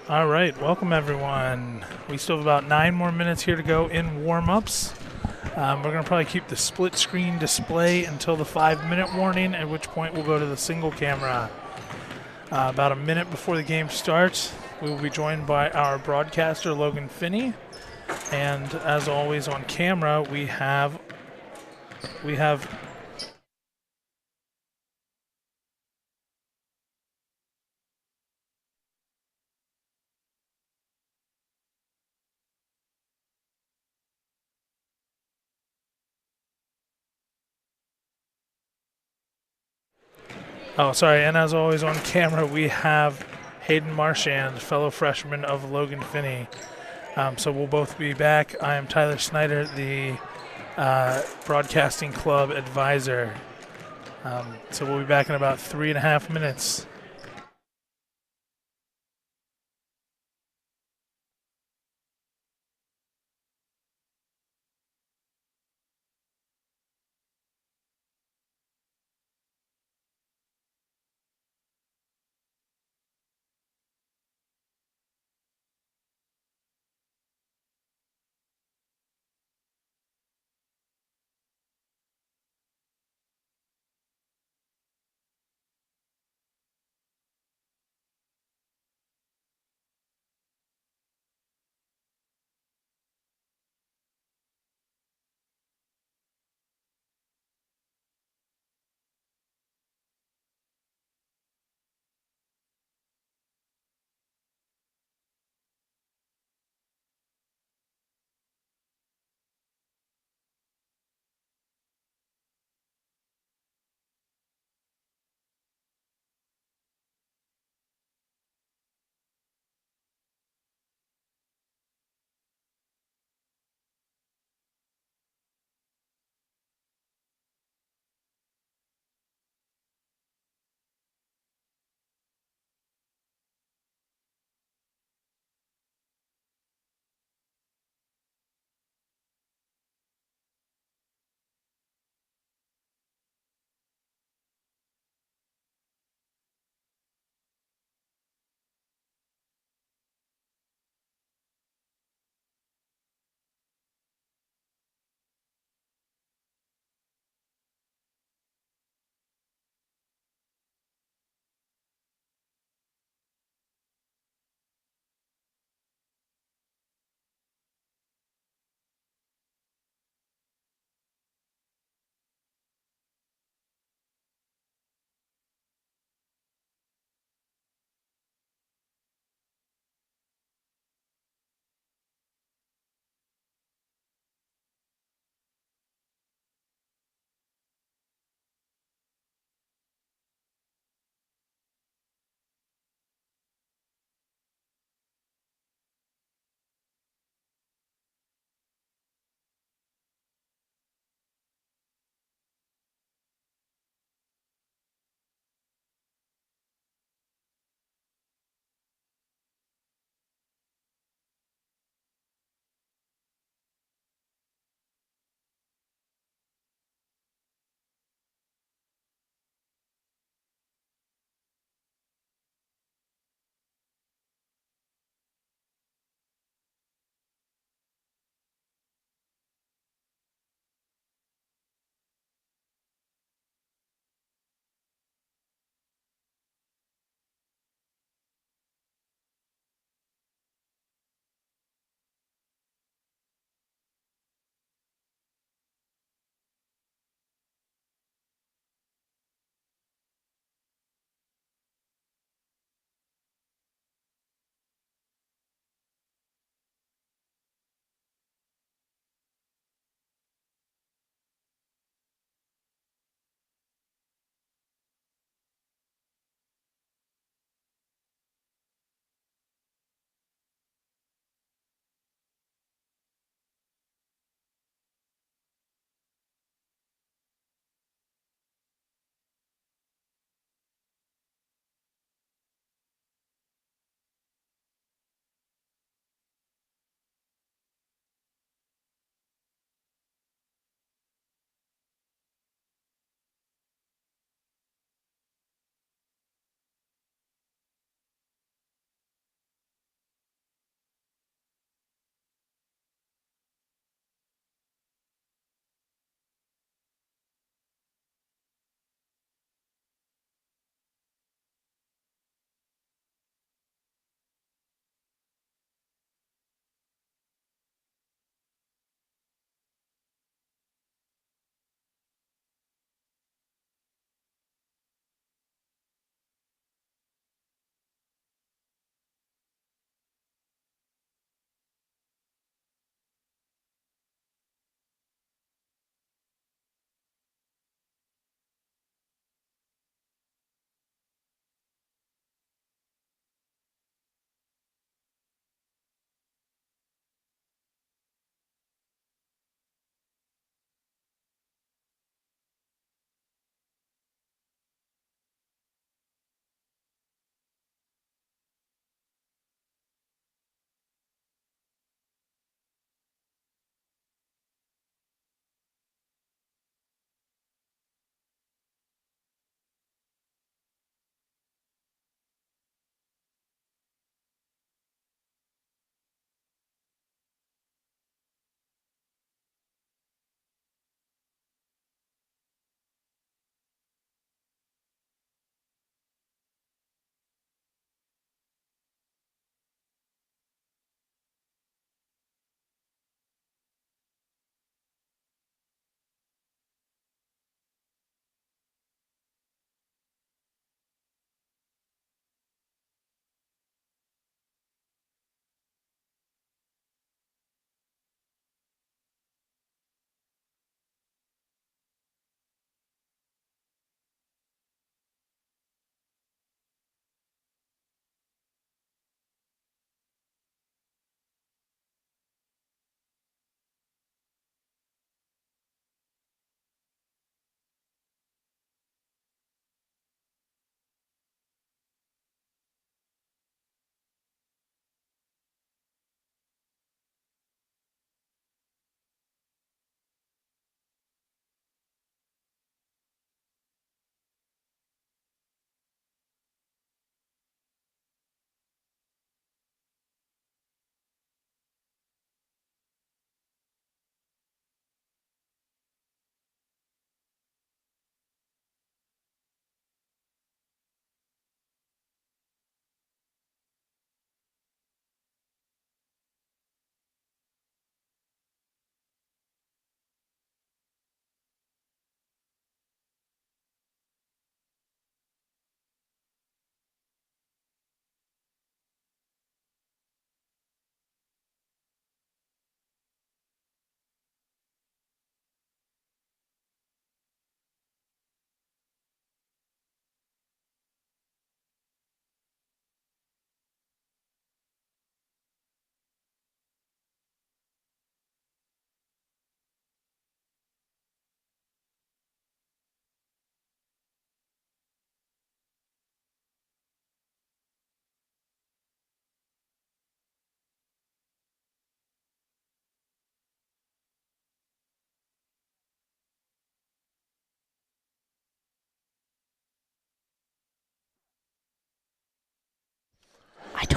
All right, welcome everyone. We still have about 9 more minutes here to go in warm-ups. We're going to probably keep the split screen display until the 5-minute warning, at which point we'll go to the single camera. About a minute before the game starts, we will be joined by our broadcaster, Logan Finney. And as always on camera, we have and as always on camera, we have Hayden Marchand, fellow freshman of Logan Finney. So we'll both be back. I am Tyler Snyder, the Broadcasting Club advisor. So we'll be back in about 3.5 minutes.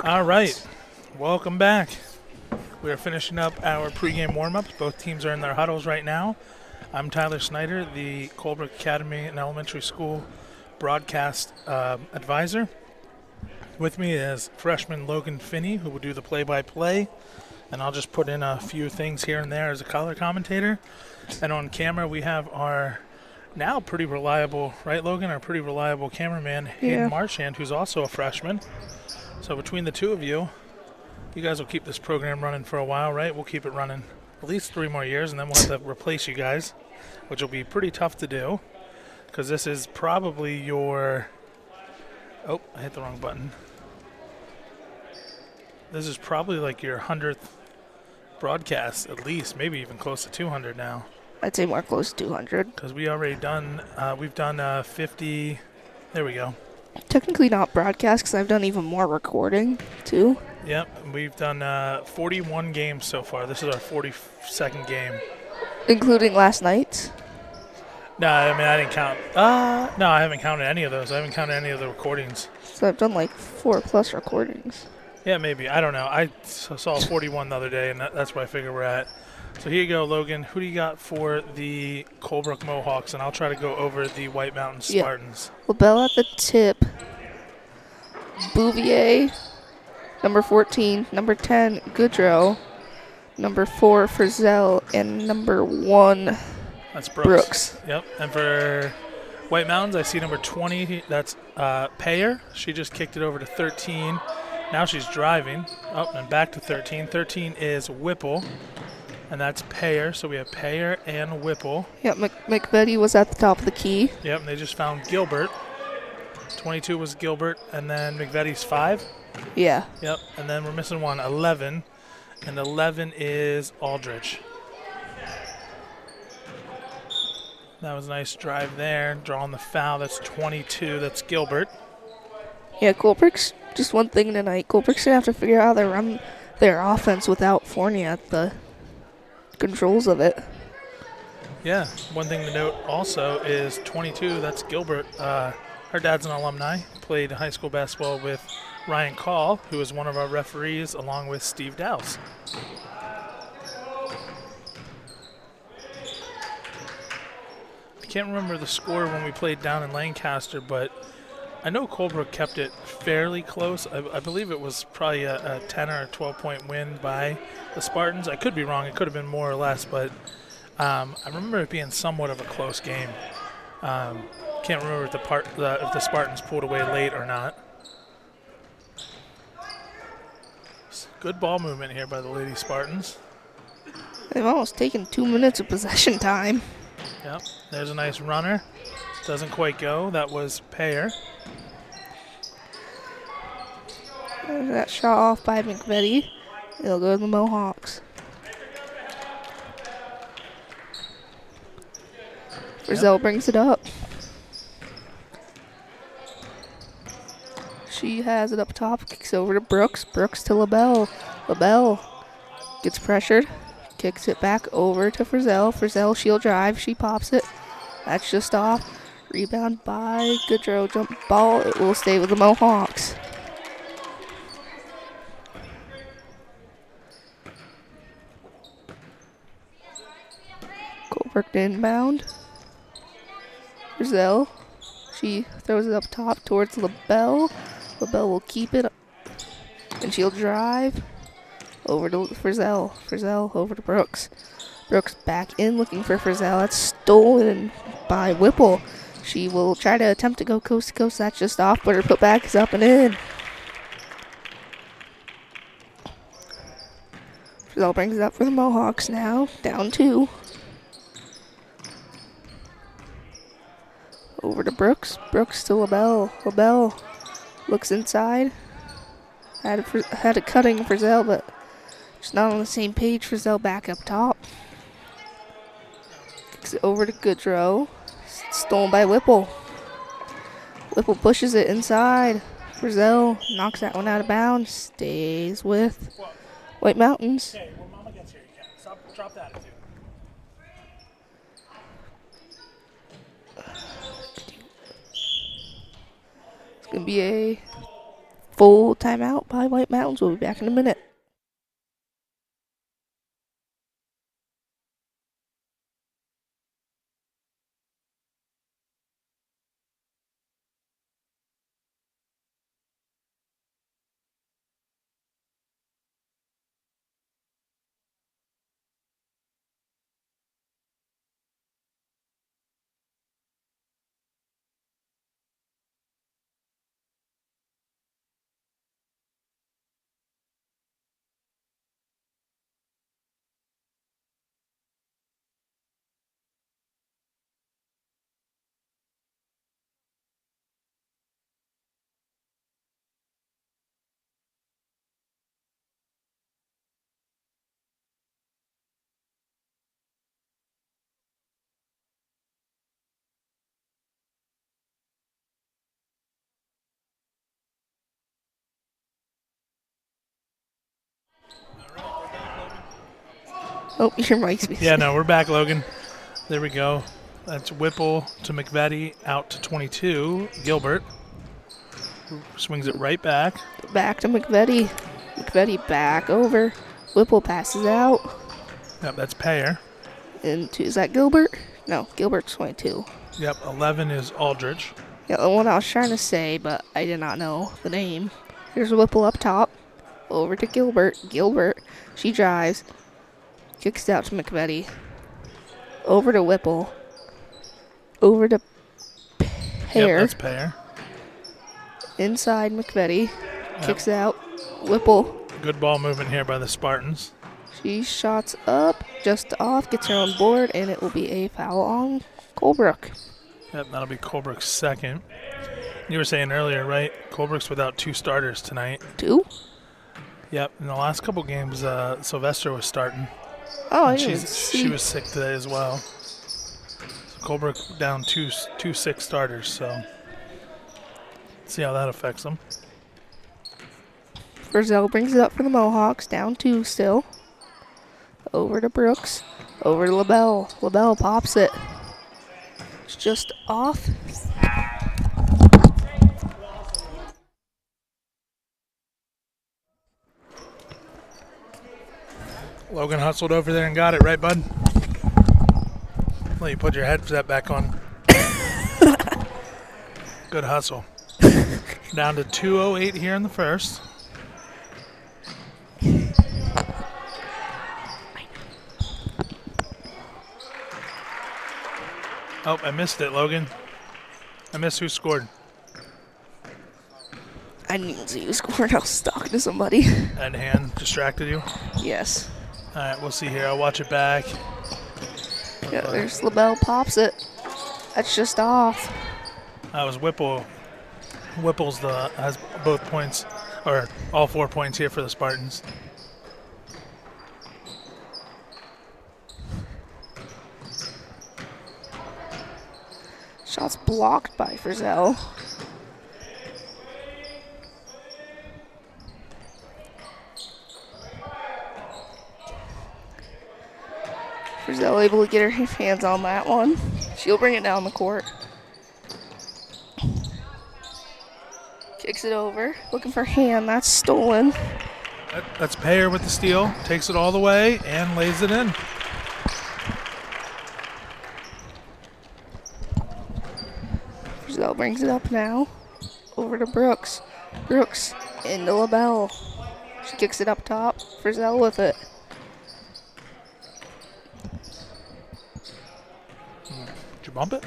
All right, welcome back. We are finishing up our pregame warm-ups. Both teams are in their huddles right now. I'm Tyler Snyder, the Colebrook Academy and Elementary School broadcast advisor. With me is freshman Logan Finney, who will do the play-by-play, and I'll just put in a few things here and there as a color commentator. And on camera, we have our now pretty reliable, right, Logan? Our pretty reliable cameraman, Hayden Marchand, who's also a freshman. So between the two of you, you guys will keep this program running for a while, right? We'll keep it running at least 3 more years, and then we'll have to replace you guys, which will be pretty tough to do because this is probably your – oh, I hit the wrong button. This is probably like your 100th broadcast at least, maybe even close to 200 now. I'd say more close to 200. Because we already done – we've done 50 – there we go. Technically not broadcast because I've done even more recording, too. Yep, we've done 41 games so far. This is our 42nd game. Including last night's? No, I mean, I didn't count. No, I haven't counted any of those. I haven't counted any of the recordings. So I've done like 4+ recordings. Yeah, maybe. I don't know. I saw 41 the other day, and that's where I figure we're at. So here you go, Logan. Who do you got for the Colebrook Mohawks? And I'll try to go over the White Mountain Spartans. LaBelle at the tip. Bouvier. Number 14. Number 10, Goodrow. Number 4, Frizzell. And number 1, that's Brooks. Yep. And for White Mountains, I see number 20. That's Payer. She just kicked it over to 13. Now she's driving. Oh, and back to 13. 13 is Whipple. And that's Payer. So we have Payer and Whipple. Yep, McVetti was at the top of the key. Yep, and they just found Gilbert. 22 was Gilbert, and then McVetti's 5. Yeah. Yep, and then we're missing one, 11. And 11 is Aldrich. That was a nice drive there. Drawing the foul, that's 22. That's Gilbert. Yeah, Colebrook's just one thing tonight. Colebrook's going to have to figure out how to run their offense without Fournier at the controls of it. Yeah, one thing to note also is 22, that's Gilbert. Her dad's an alumni, played high school basketball with Ryan Call, who is one of our referees, along with Steve Dowse. I can't remember the score when we played down in Lancaster, but I know Colebrook kept it fairly close. I believe it was probably a 10 or a 12-point win by the Spartans. I could be wrong. It could have been more or less, but I remember it being somewhat of a close game. Can't remember if the Spartans pulled away late or not. Good ball movement here by the Lady Spartans. They've almost taken 2 minutes of possession time. Yep, there's a nice runner. Doesn't quite go. That was Payer. There's that shot off by McVetti. It'll go to the Mohawks. Frizzell brings it up. She has it up top, kicks over to Brooks. Brooks to LaBelle. LaBelle gets pressured, kicks it back over to Frizzell. Frizzell, she'll drive, she pops it. That's just off. Rebound by Goodrow. Jump ball. It will stay with the Mohawks. Colebrook inbound. Frizzell. She throws it up top towards LaBelle. LaBelle will keep it. And she'll drive over to Frizzell. Frizzell over to Brooks. Brooks back in looking for Frizzell. That's stolen by Whipple. She will try to attempt to go coast to coast. That's just off, but her putback is up and in. Frizzell brings it up for the Mohawks now. Down 2. Over to Brooks. Brooks to LaBelle. LaBelle looks inside. Had a cutting Frizzell, but just not on the same page. Frizzell back up top. Kicks it over to Goodrow. Stolen by Whipple. Whipple pushes it inside. Frizzell knocks that one out of bounds. Stays with White Mountains. Okay, when Mama gets here, you can. Drop that attitude. It's going to be a Full timeout by White Mountains. We'll be back in a minute. Oh, your mic's missing. Yeah, no, we're back, Logan. There we go. That's Whipple to McVetti, out to 22. Gilbert swings it right back. Back to McVetti. McVetti back over. Whipple passes out. Yep, that's Payer. Is that Gilbert? No, Gilbert's 22. Yep, 11 is Aldrich. Yeah, the one I was trying to say, but I did not know the name. Here's Whipple up top. Over to Gilbert. Gilbert, she drives. Kicks it out to McVetti. Over to Whipple. Over to Payer. Yep, that's Payer. Inside McVetti. Kicks it out. Whipple. Good ball movement here by the Spartans. She shots up, just off, gets her on board, and it will be a foul on Colebrook. Yep, that'll be Colebrook's second. You were saying earlier, right? Colebrook's without 2 starters tonight. 2? Yep, in the last couple games, Sylvester was starting. Oh, I And didn't see. she was sick today as well. So Colebrook down two 6 starters, so see how that affects them. Frizzell brings it up for the Mohawks, down 2 still. Over to Brooks, over to LaBelle. LaBelle pops it. It's just off. Logan hustled over there and got it, right, bud? Let you put your headset back on. Good hustle. Down to 2:08 here in the first. Oh, I missed it, Logan. I missed who scored. I didn't even see who scored. I was talking to somebody. That hand distracted you? Yes. All right, we'll see here. I'll watch it back. Yeah, there's LaBelle pops it. That's just off. That was Whipple. Whipple's has both points, or all 4 points here for the Spartans. Shots blocked by Frizzell. Frizzell able to get her hands on that one. She'll bring it down the court. Kicks it over. Looking for hand. That's stolen. That's Payer with the steal. Takes it all the way and lays it in. Frizzell brings it up now. Over to Brooks. Brooks into LaBelle. She kicks it up top. Frizzell with it. Did you bump it?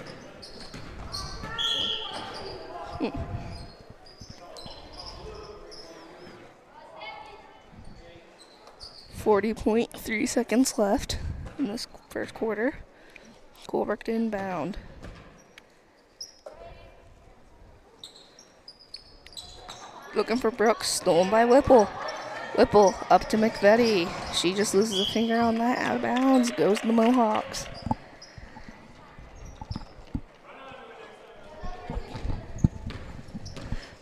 40.3 seconds left in this first quarter. Colebrook to inbound. Looking for Brooks, stolen by Whipple. Whipple up to McVetti. She just loses a finger on that, out of bounds, goes to the Mohawks.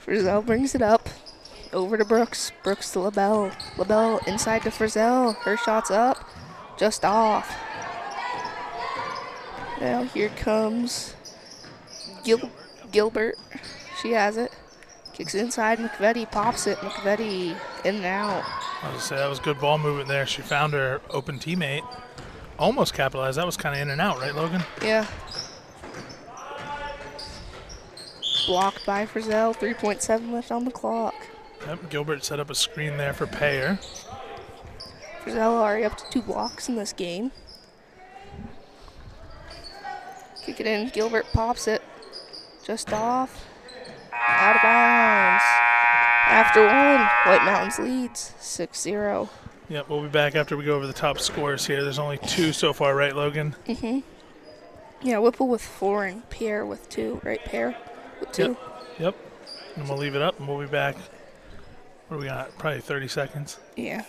Frizzell brings it up. Over to Brooks. Brooks to LaBelle. LaBelle inside to Frizzell. Her shot's up. Just off. Now here comes Gilbert. She has it. Kicks it inside. McVetti pops it. McVetti in and out. I was going to say, that was good ball movement there. She found her open teammate. Almost capitalized. That was kind of in and out, right, Logan? Yeah. Blocked by Frizzell. 3.7 left on the clock. Yep, Gilbert set up a screen there for Payer. Frizzell already up to 2 blocks in this game. Kick it in. Gilbert pops it. Just off. Out of bounds. After 1, White Mountains leads 6-0. Yep, we'll be back after we go over the top scores here. There's only 2 so far, right, Logan? Mm-hmm. Yeah, Whipple with 4 and Pierre with 2, right? Pierre with 2. Yep. And we'll leave it up and we'll be back. What do we got? Probably 30 seconds. Yeah.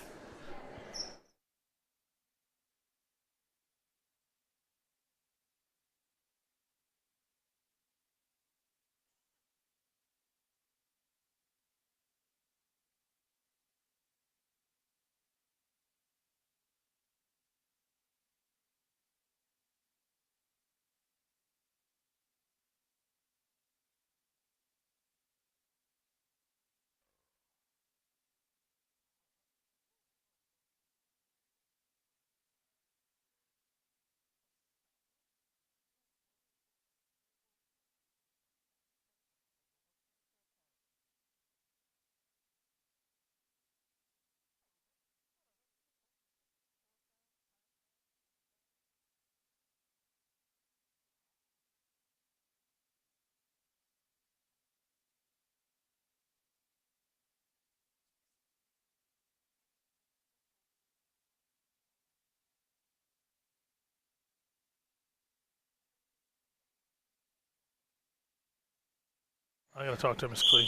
I got to talk to Miss Clee.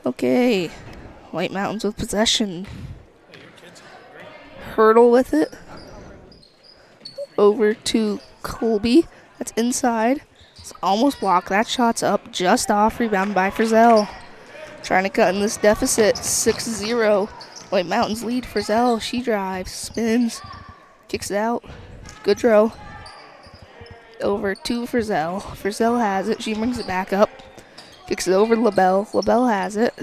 Okay. White Mountains with possession. Hurdle with it. Over to Colby. That's inside. It's almost blocked. That shot's up. Just off. Rebound by Frizzell. Trying to cut in this deficit. 6-0. White Mountains lead. Frizzell. She drives. Spins. Kicks it out. Good throw. Over to Frizzell. Frizzell has it. She brings it back up. Kicks it over to LaBelle. LaBelle has it.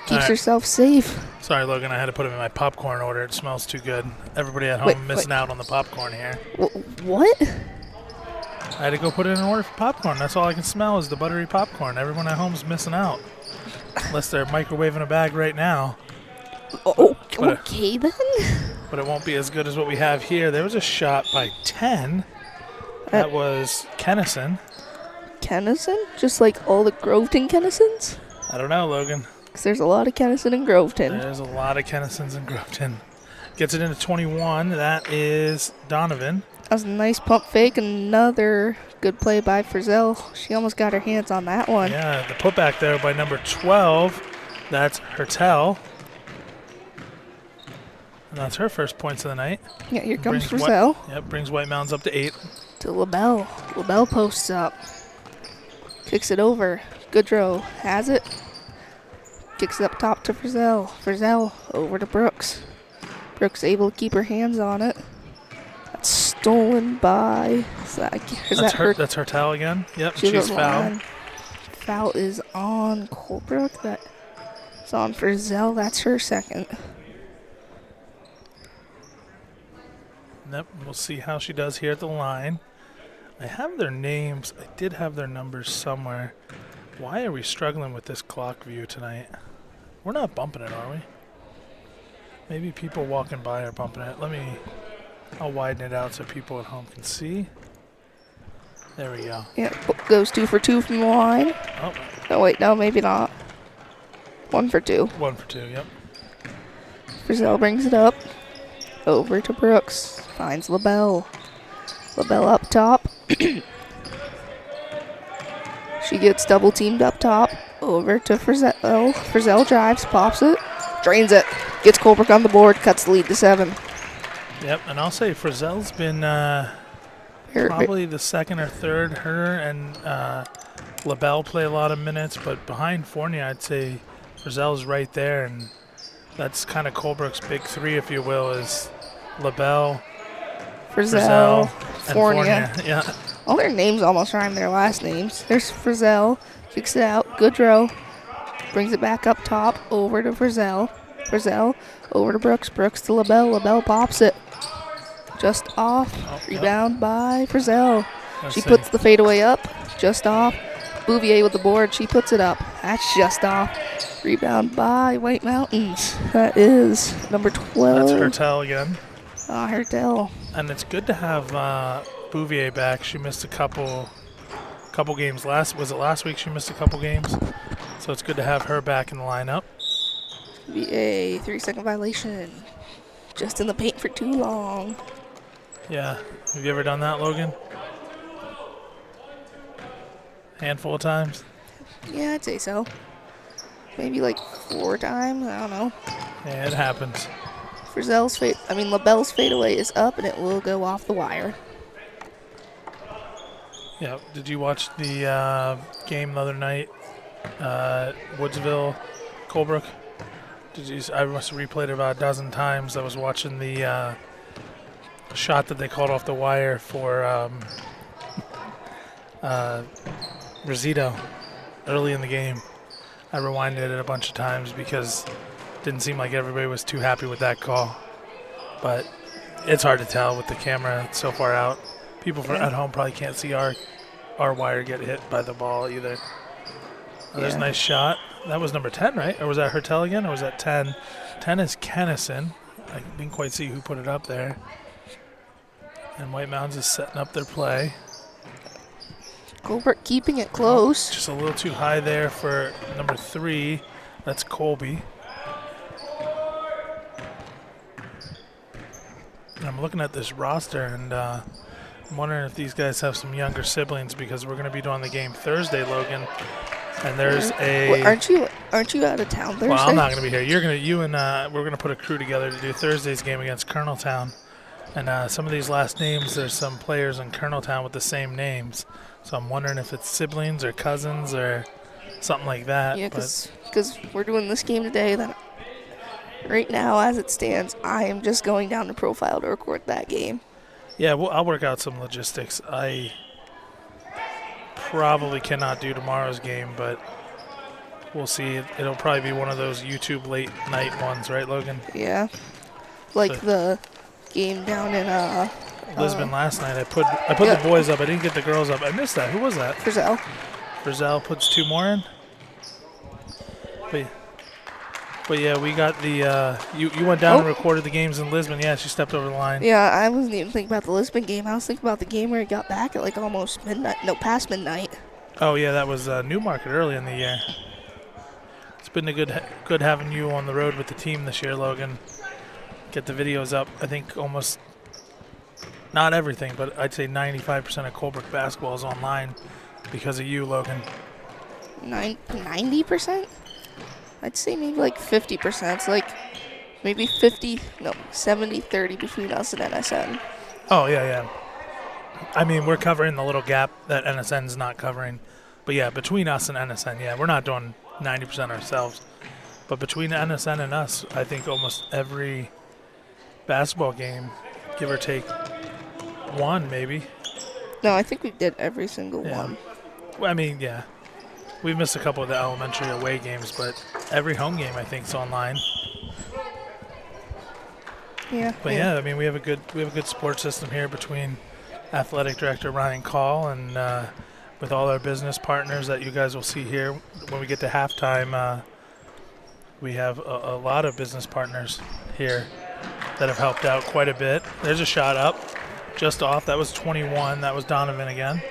Keeps herself safe. Sorry, Logan. I had to put them in my popcorn order. It smells too good. Everybody at home missing out on the popcorn here. What? I had to go put in an order for popcorn. That's all I can smell is the buttery popcorn. Everyone at home is missing out. Unless they're microwaving a bag right now. Okay then. But it won't be as good as what we have here. There was a shot by 10. That was Kennison. Kennison? Just like all the Groveton Kennisons? I don't know, Logan. Because there's a lot of Kennison in Groveton. There's a lot of Kennisons in Groveton. Gets it into 21. That is Donovan. That was a nice pump fake. Another good play by Frizzell. She almost got her hands on that one. Yeah, the putback there by number 12. That's Hertel. And that's her first points of the night. Yeah, here comes Frizzell. Brings White Mountains up to 8. To LaBelle. LaBelle posts up. Kicks it over. Goodrow has it. Kicks it up top to Frizzell. Frizzell over to Brooks. Brooks able to keep her hands on it. That's stolen by... That's Hertel again. Yep, she's fouled. Foul is on Colebrook. That's on Frizzell. That's her second. Yep, we'll see how she does here at the line. I have their names. I did have their numbers somewhere. Why are we struggling with this clock view tonight? We're not bumping it, are we? Maybe people walking by are bumping it. I'll widen it out so people at home can see. There we go. Yeah, goes 2 for 2 from the line. Oh. No, wait, no, maybe not. 1 for 2. 1 for 2, yep. Frizzell brings it up. Over to Brooks. Finds LaBelle. LaBelle up top. She gets double teamed up top. Over to Frizzell. Frizzell drives, pops it, drains it. Gets Colebrook on the board, cuts the lead to 7. Yep, and I'll say Frizzell's been probably the second or third. Her and LaBelle play a lot of minutes, but behind Fournier, I'd say Frizzell's right there, and that's kind of Colebrook's big 3, if you will, is LaBelle, Frizzell, and Fournier. Yeah. All their names almost rhyme their last names. There's Frizzell. Kicks it out. Goodrow. Brings it back up top. Over to Frizzell. Frizzell. Over to Brooks. Brooks to LaBelle. LaBelle pops it. Just off. Rebound by Frizzell. She puts the fadeaway up. Just off. Bouvier with the board. She puts it up. That's just off. Rebound by White Mountains. That is number 12. That's Hertel again. Hertel. And it's good to have Bouvier back. She missed a couple games. Was it last week she missed a couple games? So it's good to have her back in the lineup. Be a 3-second violation. Just in the paint for too long. Yeah. Have you ever done that, Logan? Handful of times? Yeah, I'd say so. Maybe like 4 times. I don't know. Yeah, it happens. LaBelle's fadeaway is up, and it will go off the wire. Yeah. Did you watch the game the other night? Woodsville, Colebrook? I must have replayed it about a dozen times. I was watching the shot that they called off the wire for Rosito early in the game. I rewinded it a bunch of times because it didn't seem like everybody was too happy with that call. But it's hard to tell with the camera so far out. People at home probably can't see our wire get hit by the ball either. Oh, there's a nice shot. That was number 10, right? Or was that Hertel again? Or was that 10? 10 is Kennison. I didn't quite see who put it up there. And White Mountains is setting up their play. Colebrook keeping it close. Just a little too high there for number 3. That's Colby. And I'm looking at this roster, and I'm wondering if these guys have some younger siblings because we're going to be doing the game Thursday, Logan. And there's a. Wait, aren't you out of town Thursday? Well, I'm not going to be here. We're going to put a crew together to do Thursday's game against Coloneltown. And some of these last names, there's some players in Coloneltown with the same names. So I'm wondering if it's siblings or cousins or something like that. Yeah, because we're doing this game today. Then right now, as it stands, I am just going down to Profile to record that game. Yeah, well, I'll work out some logistics. I probably cannot do tomorrow's game, but we'll see. It'll probably be one of those YouTube late night ones, right, Logan? Yeah, like the game down in Lisbon last night. I put the boys up. I didn't get the girls up. I missed that. Who was that? Frizzell. Frizzell puts 2 more in. But yeah, we got the. You went down and recorded the games in Lisbon. Yeah, she stepped over the line. Yeah, I wasn't even thinking about the Lisbon game. I was thinking about the game where it got back at like almost midnight. No, past midnight. Oh yeah, that was Newmarket early in the year. It's been a good having you on the road with the team this year, Logan. Get the videos up. I think almost. Not everything, but I'd say 95% of Colebrook basketball is online because of you, Logan. 90%? I'd say maybe like 50%. It's like maybe 70-30 between us and NSN. Oh, yeah. I mean, we're covering the little gap that NSN's not covering. But yeah, between us and NSN, yeah, we're not doing 90% ourselves. But between NSN and us, I think almost every basketball game, give or take, one maybe. No, I think we did every single one. Well, I mean, yeah. We've missed a couple of the elementary away games, but every home game I think is online. Yeah. But yeah, I mean we have a good support system here between athletic director Ryan Call and with all our business partners that you guys will see here when we get to halftime. We have a lot of business partners here that have helped out quite a bit. There's a shot up. Just off. That was 21. That was Donovan again.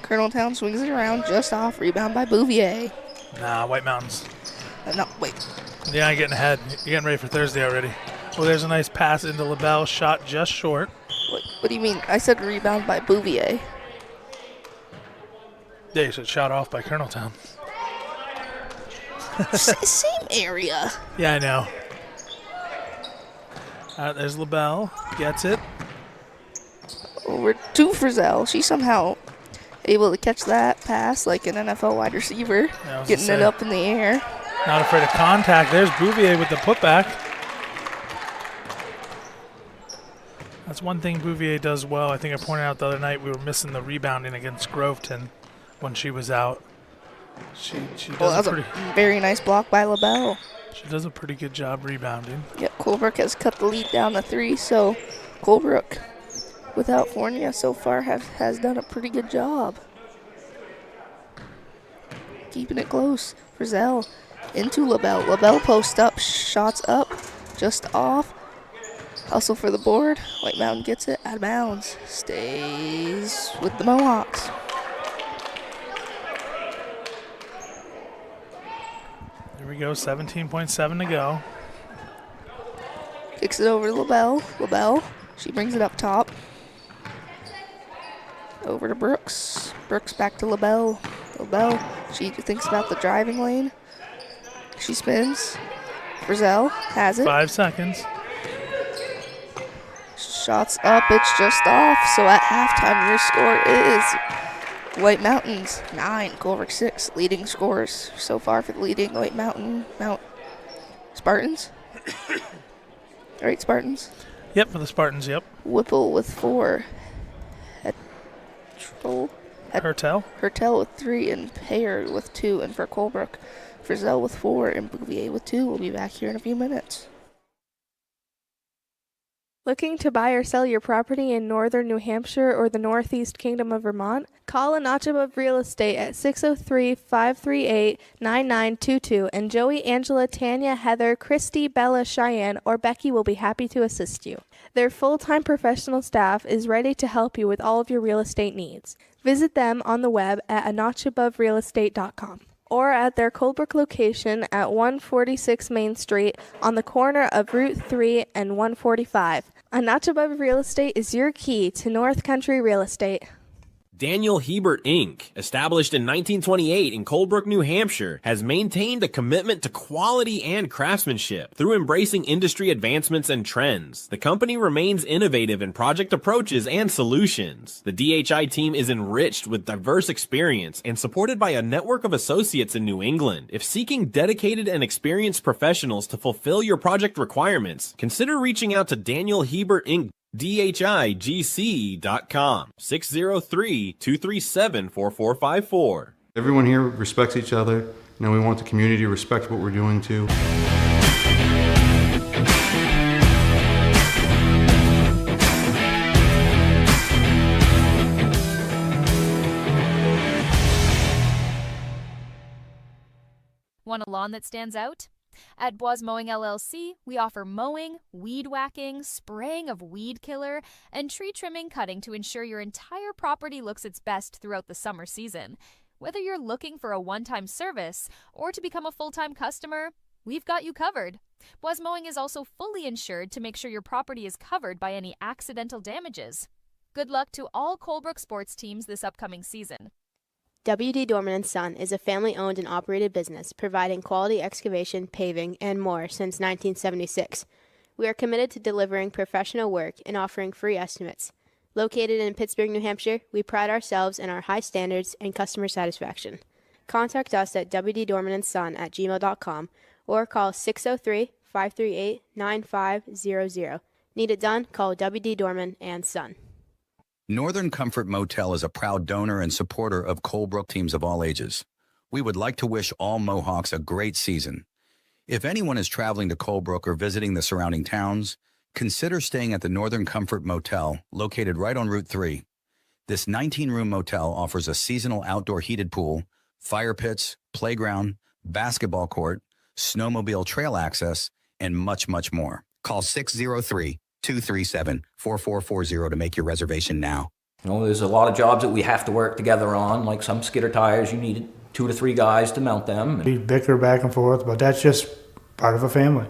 Coloneltown swings it around. Just off. Rebound by Bouvier. Nah, White Mountains. No, wait. Yeah, I'm getting ahead. You're getting ready for Thursday already. Well, there's a nice pass into LaBelle. Shot just short. What do you mean? I said rebound by Bouvier. Yeah, you said shot off by Coloneltown. Same area. Yeah, I know. There's LaBelle. Gets it. Over to Frizzell. She's somehow able to catch that pass like an NFL wide receiver. Getting it up in the air. Not afraid of contact. There's Bouvier with the putback. That's one thing Bouvier does well. I think I pointed out the other night we were missing the rebounding against Groveton when she was out. She Well, that does was a pretty a very nice block by LaBelle. she does a pretty good job rebounding. Yep, Colebrook has cut the lead down to 3, so Colebrook, without Fournier so far, has done a pretty good job. Keeping it close. Frizzell into LaBelle. LaBelle post up, shots up, just off. Hustle for the board. White Mountain gets it, out of bounds. Stays with the Mohawks. Here we go, 17.7 to go. Kicks it over to LaBelle. LaBelle, she brings it up top. Over to Brooks. Brooks back to LaBelle. LaBelle, she thinks about the driving lane. She spins. Frizzell has it. 5 seconds. Shots up, it's just off. So at halftime, your score is White Mountains 9, Colebrook 6. Leading scores so far for the leading White Mountain Spartans. All right, Spartans. Yep, for the Spartans, yep. Whipple with 4. Hertel. Hertel with 3 and Payer with 2. And for Colebrook, Frizzell with 4 and Bouvier with 2. We'll be back here in a few minutes. Looking to buy or sell your property in northern New Hampshire or the Northeast Kingdom of Vermont? Call a Notch Above Real Estate at 603-538-9922 and Joey, Angela, Tanya, Heather, Christy, Bella, Cheyenne, or Becky will be happy to assist you. Their full-time professional staff is ready to help you with all of your real estate needs. Visit them on the web at anotchaboverealestate.com or at their Colebrook location at 146 Main Street on the corner of Route 3 and 145. A Notch Above Real Estate is your key to North Country real estate. Daniel Hebert Inc., established in 1928 in Colebrook, New Hampshire, has maintained a commitment to quality and craftsmanship through embracing industry advancements and trends. The company remains innovative in project approaches and solutions. The DHI team is enriched with diverse experience and supported by a network of associates in New England. If seeking dedicated and experienced professionals to fulfill your project requirements, consider reaching out to Daniel Hebert Inc. DHIGC.com 603-237-4454. Everyone here respects each other. We want the community to respect what we're doing too. Want a lawn that stands out? At Boires Mowing LLC, we offer mowing, weed whacking, spraying of weed killer, and tree trimming cutting to ensure your entire property looks its best throughout the summer season. Whether you're looking for a one-time service or to become a full-time customer, we've got you covered. Boires Mowing is also fully insured to make sure your property is covered by any accidental damages. Good luck to all Colebrook sports teams this upcoming season. W.D. Dorman & Son is a family-owned and operated business providing quality excavation, paving, and more since 1976. We are committed to delivering professional work and offering free estimates. Located in Pittsburgh, New Hampshire, we pride ourselves in our high standards and customer satisfaction. Contact us at wddormanandson@gmail.com or call 603-538-9500. Need it done? Call W.D. Dorman & Son. Northern Comfort Motel is a proud donor and supporter of Colebrook teams of all ages. We would like to wish all Mohawks a great season. If anyone is traveling to Colebrook or visiting the surrounding towns, consider staying at the Northern Comfort Motel, located right on Route 3. This 19-room motel offers a seasonal outdoor heated pool, fire pits, playground, basketball court, snowmobile trail access, and much, much more. Call 603-237-4440 to make your reservation now. There's a lot of jobs that we have to work together on, like some skidder tires, you need 2 to 3 guys to mount them. We bicker back and forth, but that's just part of a family.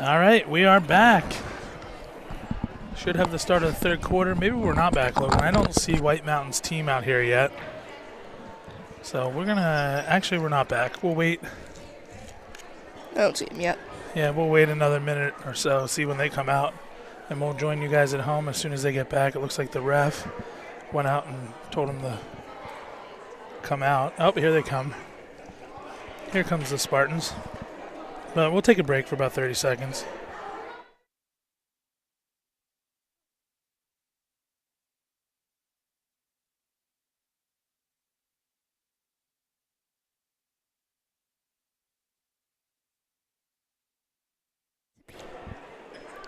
All right, we are back. Should have the start of the third quarter. Maybe we're not back, Logan. I don't see White Mountain's team out here yet. So we're going to... Actually, we're not back. We'll wait. I don't see him yet. Yeah, we'll wait another minute or so, see when they come out. And we'll join you guys at home as soon as they get back. It looks like the ref went out and told them to come out. Oh, here they come. Here comes the Spartans. But we'll take a break for about 30 seconds.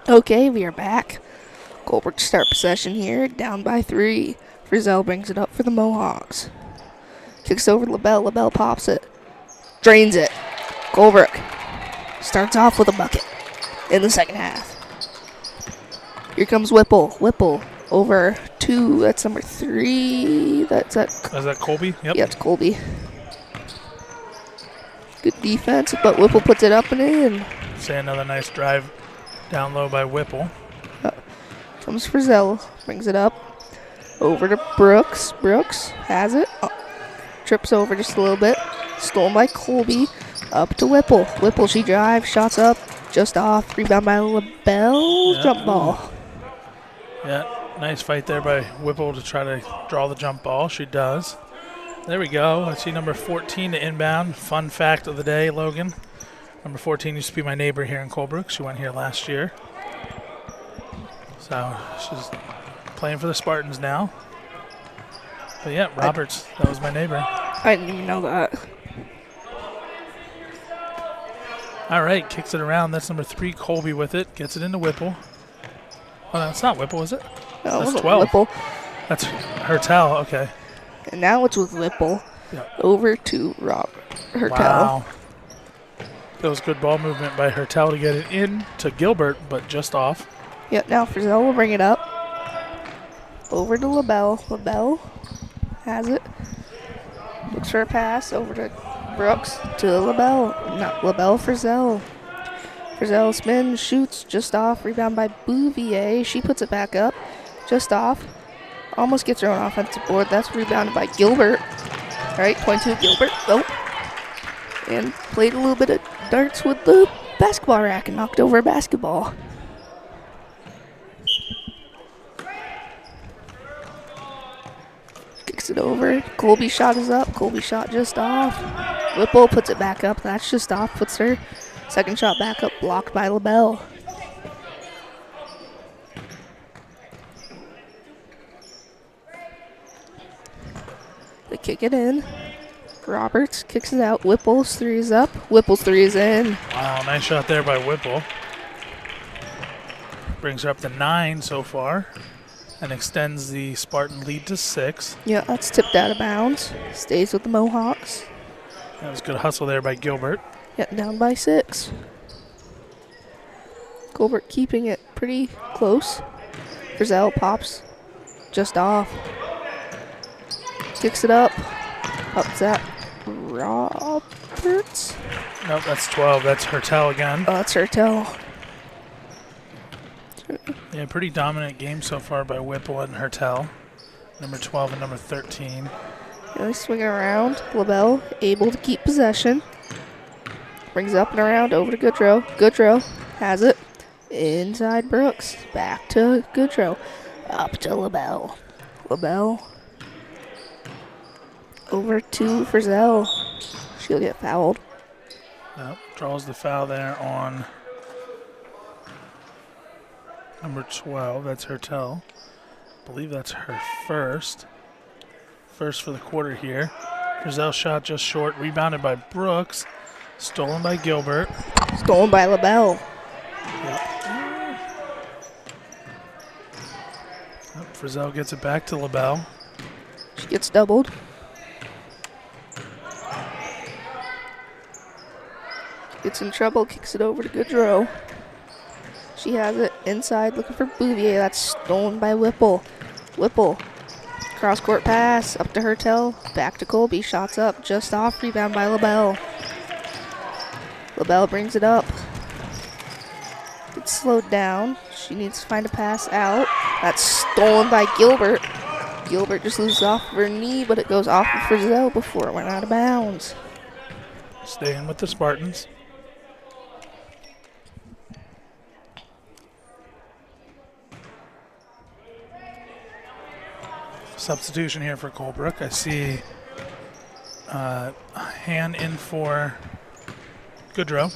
Okay, we are back. Colebrook start possession here, down by 3. Frizzell brings it up for the Mohawks. Kicks over to LaBelle. LaBelle pops it. Drains it. Colebrook starts off with a bucket in the second half. Here comes Whipple. Whipple over 2. That's number 3. Is that Colby? Yep. Yeah, it's Colby. Good defense, but Whipple puts it up and in. Say another nice drive down low by Whipple. Comes Frizzell, brings it up. Over to Brooks. Brooks has it. Trips over just a little bit. Stolen by Colby. Up to Whipple. Whipple, she drives, shots up, just off. Rebound by LaBelle. Jump ball. Yeah, nice fight there by Whipple to try to draw the jump ball. She does. There we go. Let's see number 14 to inbound. Fun fact of the day, Logan. Number 14 used to be my neighbor here in Colebrook. She went here last year. So she's playing for the Spartans now. But yeah, Roberts, that was my neighbor. I didn't even know that. All right, kicks it around. That's number 3, Colby with it. Gets it into Whipple. Oh, no, it's not Whipple, is it? No, that's it 12. Whipple. That's Hertel, okay. And now it's with Whipple. Yep. Over to Hertel. Wow. That was good ball movement by Hertel to get it in to Gilbert, but just off. Yep, now Frizzell will bring it up. Over to LaBelle. LaBelle has it. Looks for a pass over to Brooks to LaBelle. Not LaBelle, Frizzell. Frizzell spins, shoots, just off. Rebound by Bouvier. She puts it back up. Just off. Almost gets her own offensive board. That's rebounded by Gilbert. All right, point to Gilbert. Oh. And played a little bit of darts with the basketball rack and knocked over a basketball. Kicks it over. Colby shot is up. Colby shot just off. Whipple puts it back up. That's just off. Puts her second shot back up. Blocked by LaBelle. They kick it in. Roberts kicks it out. Whipple's 3 is up. Whipple's 3 is in. Wow, nice shot there by Whipple. Brings her up to 9 so far and extends the Spartan lead to 6. Yeah, that's tipped out of bounds. Stays with the Mohawks. That was good hustle there by Gilbert. Yeah, down by 6. Colbert keeping it pretty close. Frizzell pops just off. Kicks it up. Up to that Roberts. Nope, that's 12. That's Hertel again. Oh, that's Hertel. Yeah, pretty dominant game so far by Whipple and Hertel. Number 12 and number 13. Really swinging around. LaBelle able to keep possession. Brings it up and around over to Goodrow. Goodrow has it. Inside Brooks. Back to Goodrow. Up to LaBelle. LaBelle. Over to Frizzell. She'll get fouled. Nope, draws the foul there on number 12. That's Hertel. I believe that's her first. First for the quarter here. Frizzell shot just short. Rebounded by Brooks. Stolen by Gilbert. Stolen by LaBelle. Yep. Frizzell gets it back to LaBelle. She gets doubled. Gets in trouble, kicks it over to Goodrow. She has it inside, looking for Bouvier. That's stolen by Whipple. Whipple, cross-court pass, up to Hertel, back to Colby. Shots up, just off, rebound by LaBelle. LaBelle brings it up. slowed down. She needs to find a pass out. That's stolen by Gilbert. Gilbert just loses off of her knee, but it goes off of Frizzell before it went out of bounds. Staying with the Spartans. Substitution here for Colebrook. I see Han in for Goodrow.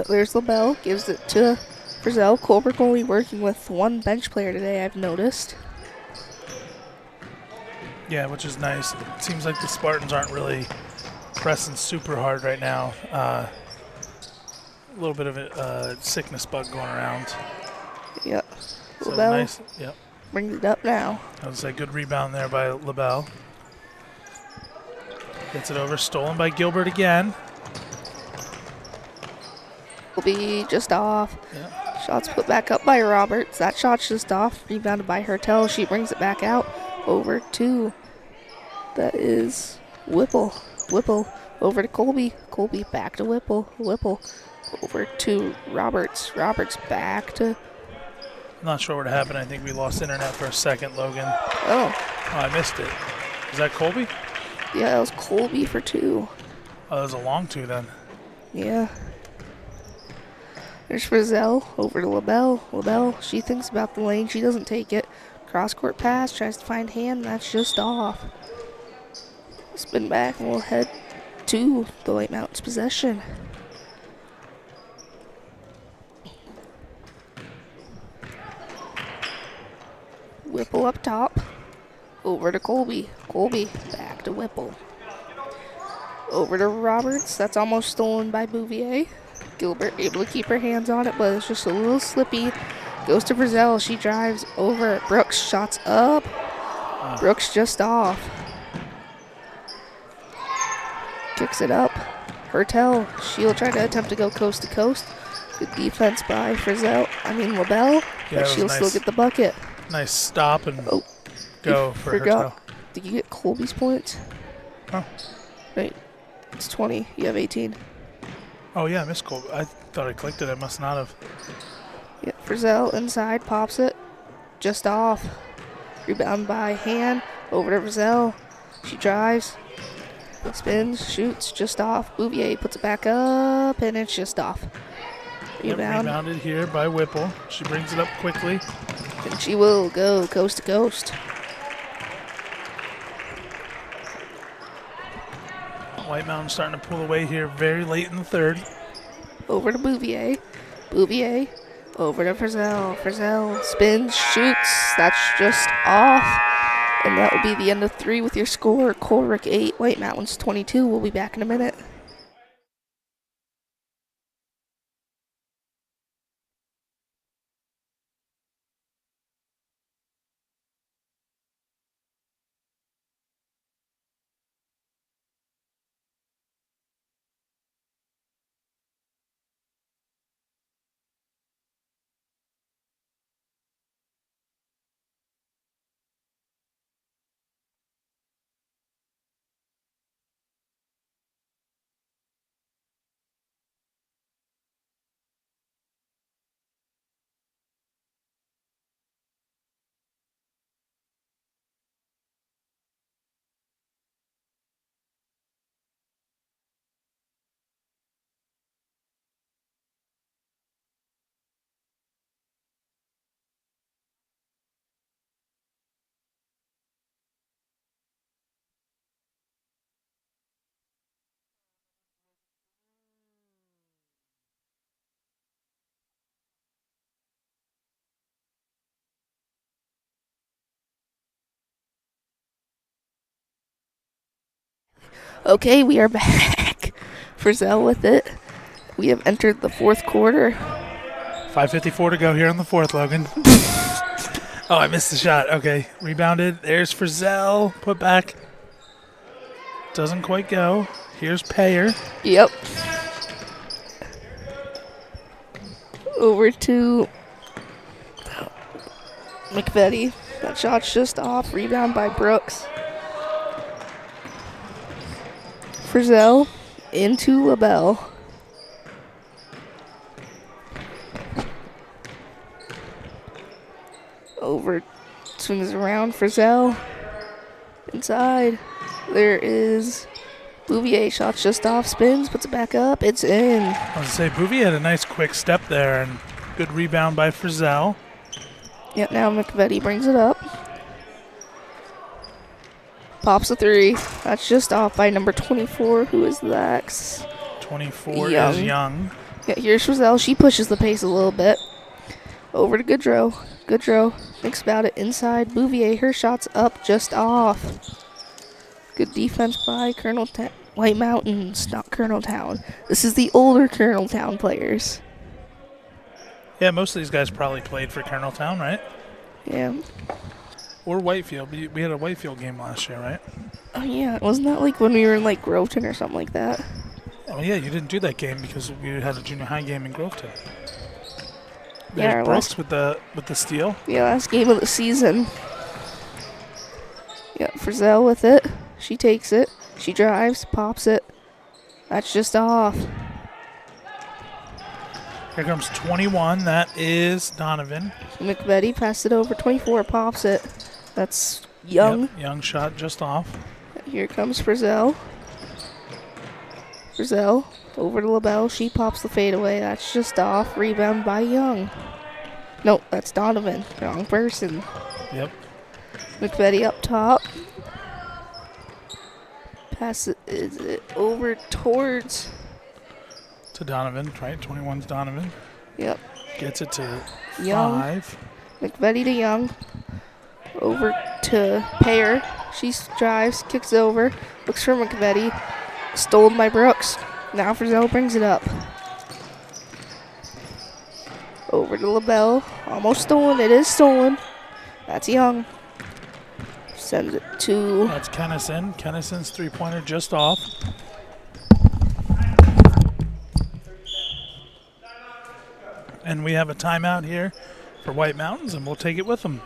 There's LaBelle, gives it to Frizzell. Colebrook only working with one bench player today, I've noticed. Yeah, which is nice. It seems like the Spartans aren't really pressing super hard right now. A little bit of a sickness bug going around. Yep. So LaBelle nice. Yep. brings it up now. That was a good rebound there by LaBelle. Gets it over, stolen by Gilbert again. Will be just off. Yeah. Shots put back up by Roberts. That shot's just off. Rebounded by Hertel. She brings it back out over to, that is Whipple. Whipple over to Colby. Colby back to Whipple. Whipple over to Roberts. Roberts back to, I'm not sure what happened. I think we lost internet for a second, Logan. oh, I missed it. Is that Colby? yeah, that was Colby for 2. Oh, that was a long 2 then. Yeah. There's Frizzell over to LaBelle. LaBelle, she thinks about the lane. She doesn't take it. Cross-court pass, tries to find hand. That's just off. Spin back and we'll head to the White Mountains possession. Whipple up top. Over to Colby. Colby back to Whipple. Over to Roberts. That's almost stolen by Bouvier. Gilbert able to keep her hands on it, but it's just a little slippy. Goes to Frizzell. She drives over. Brooks shots up. Brooks just off. Kicks it up. Hertel. She'll try to attempt to go coast to coast. Good defense by LaBelle. Yeah, But she'll still get the bucket. Nice stop and go for forgot. Hertel. Did you get Colby's points? Oh. Wait. It's 20. You have 18. Oh, yeah, I missed Colby. I thought I clicked it. I must not have. Yeah, Frizzell inside, pops it. Just off. Rebound by hand. Over to Frizzell. She drives. Spins, shoots, just off. Bouvier puts it back up, and it's just off. Rebound. Rebounded here by Whipple. She brings it up quickly. And she will go coast to coast. White Mountain starting to pull away here very late in the third. Over to Bouvier. Bouvier. Over to Frizzell. Frizzell spins, shoots. That's just off. And that will be the end of 3 with your score. Colebrook 8, White Mountains 22. We'll be back in a minute. Okay, we are back. Frizzell with it. We have entered the 4th quarter. 5:54 to go here on the 4th, Logan. Oh, I missed the shot. Okay, rebounded. There's Frizzell. Put back. Doesn't quite go. Here's Payer. Yep. Over to McVetti. That shot's just off. Rebound by Brooks. Frizzell into LaBelle. Swings around for Zell. Inside. There is Bouvier. Shots just off. Spins. Puts it back up. It's in. I was going to say, Bouvier had a nice quick step there, and good rebound by Frizzell. Yep, now McVetti brings it up. Pops a 3. That's just off by number 24. Who is that? 24 is Young. Yeah, here's Frizzell. She pushes the pace a little bit. Over to Goodrow. Goodrow thinks about it. Inside. Bouvier. Her shot's up, just off. Good defense by White Mountains, not Colonel Town. This is the older Colonel Town players. Yeah, most of these guys probably played for Colonel Town, right? Yeah. Or Whitefield. We had a Whitefield game last year, right? Oh, yeah. Wasn't that like when we were in like Groveton or something like that? Oh, yeah, you didn't do that game because we had a junior high game in Groveton. Yeah, There's Brooks with the steal. Yeah, last game of the season. Yeah, Frizzell with it. She takes it. She drives, pops it. That's just off. Here comes 21. That is Donovan. McVetti passed it over. 24 pops it. That's Young. Yep, Young shot just off. Here comes Frizzell. Frizzell over to LaBelle. She pops the fadeaway. That's just off. Rebound by Young. Nope, that's Donovan. Wrong person. Yep. McVetti up top. Pass it over towards To Donovan, right? 21's Donovan. Yep. Gets it to Young. 5. McVetti to Young. Over to Payer. She drives, kicks over, looks for McVetti. Stolen by Brooks. Now Frizzell brings it up. Over to LaBelle. Almost stolen. It is stolen. That's Young. Sends it to... That's Kennison. Kennison's three-pointer just off. And we have a timeout here for White Mountains, and we'll take it with them.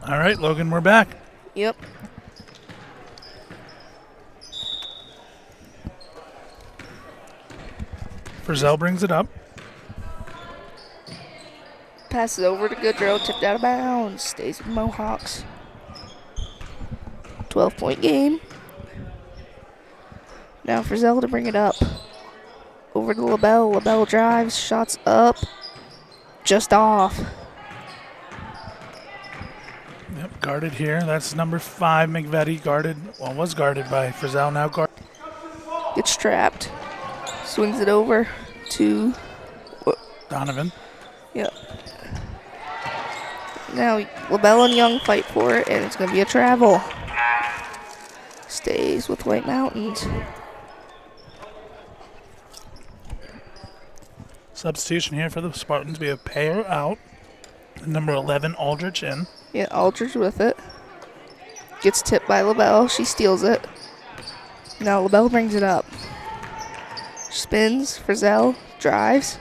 All right, Logan, we're back. Yep. Frizzell brings it up. Passes over to Goodrow. Tipped out of bounds. Stays with Mohawks. 12-point game. Now Frizzell to bring it up. Over to LaBelle. LaBelle drives. Shots up. Just off. Yep, guarded here. That's number 5, McVetti, guarded. Well, was guarded by Frizzell, now guarded. Gets trapped. Swings it over to... Donovan. Yep. Now LaBelle and Young fight for it, and it's going to be a travel. Stays with White Mountains. Substitution here for the Spartans. We have Payer out. Number 11, Aldrich in. Yeah, Aldridge with it. Gets tipped by LaBelle. She steals it. Now LaBelle brings it up. Spins. Frizzell drives.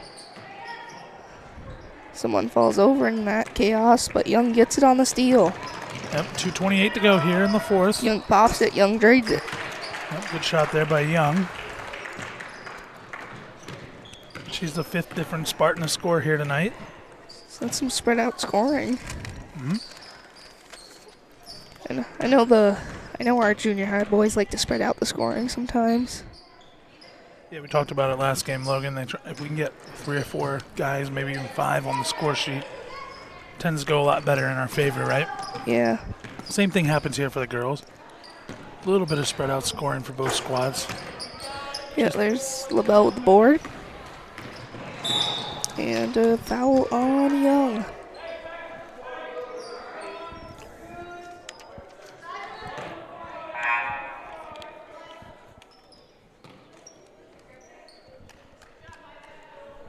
Someone falls over in that chaos, but Young gets it on the steal. Yep, 2:28 to go here in the fourth. Young pops it. Young trades it. Yep, good shot there by Young. She's the 5th different Spartan to score here tonight. So that's some spread out scoring. Mm-hmm. And I know our junior high boys like to spread out the scoring sometimes. Yeah, we talked about it last game, Logan. If we can get 3 or 4 guys, maybe even 5 on the score sheet, tends to go a lot better in our favor, right? Yeah. Same thing happens here for the girls. A little bit of spread out scoring for both squads. Yeah, there's LaBelle with the board. And a foul on Young.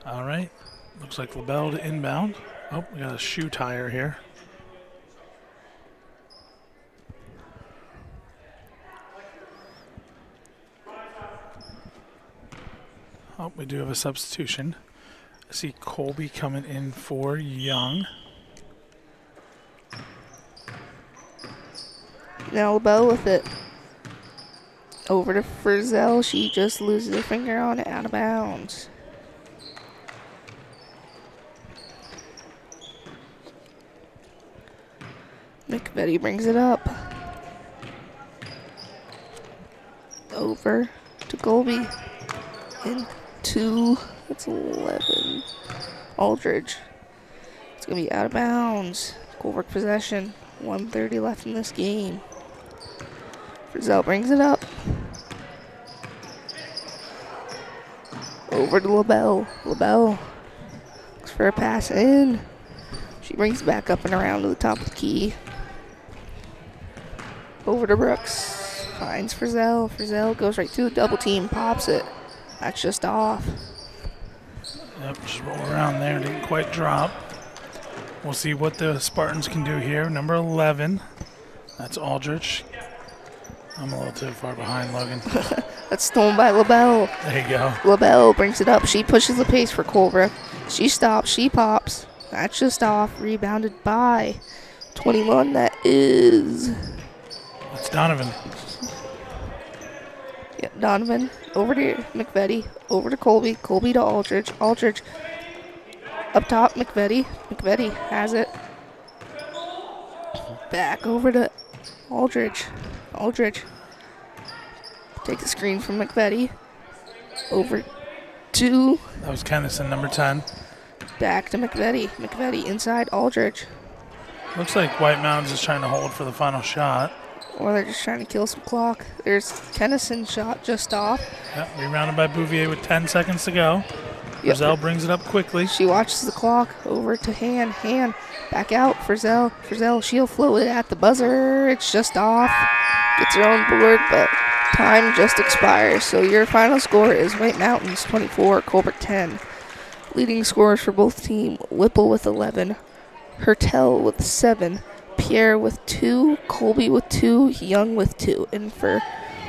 All right. Looks like LaBelle to inbound. Oh, we got a shoe tire here. Oh, we do have a substitution. I see Colby coming in for Young. Now LaBelle with it. Over to Frizzell. She just loses her finger on it, out of bounds. McVetti brings it up. Over to Colby. Into, it's 11. Aldridge. It's going to be out of bounds. Colebrook possession. 1:30 left in this game. Frizzell brings it up. Over to LaBelle. LaBelle looks for a pass in. She brings it back up and around to the top of the key. Over to Brooks. Finds Frizzell. Frizzell goes right through the double team. Pops it. That's just off. Yep, just roll around there. Didn't quite drop. We'll see what the Spartans can do here. Number 11. That's Aldrich. I'm a little too far behind, Logan. That's stolen by LaBelle. There you go. LaBelle brings it up. She pushes the pace for Colebrook. She stops. She pops. That's just off. Rebounded by 21. That is... That's Donovan. Yep, Donovan. Over to McVetti. Over to Colby. Colby to Aldridge. Aldridge up top. McVetti. McVetti has it. Back over to Aldridge. Aldridge. Take the screen from McVetti. Over to... That was Kennison, number 10. Back to McVetti. McVetti inside Aldridge. Looks like White Mountains is trying to hold for the final shot. Or they're just trying to kill some clock. There's Kennison's shot just off. Yep, rebounded by Bouvier with 10 seconds to go. Frizzell brings it up quickly. She watches the clock. Over to Han. Han back out. Frizzell. Frizzell, she'll float it at the buzzer. It's just off. Gets her own board, but time just expires. So your final score is White Mountains 24, Colebrook 10. Leading scorers for both teams, Whipple with 11, Hertel with 7, Pierre with 2, Colby with 2, Young with 2. And for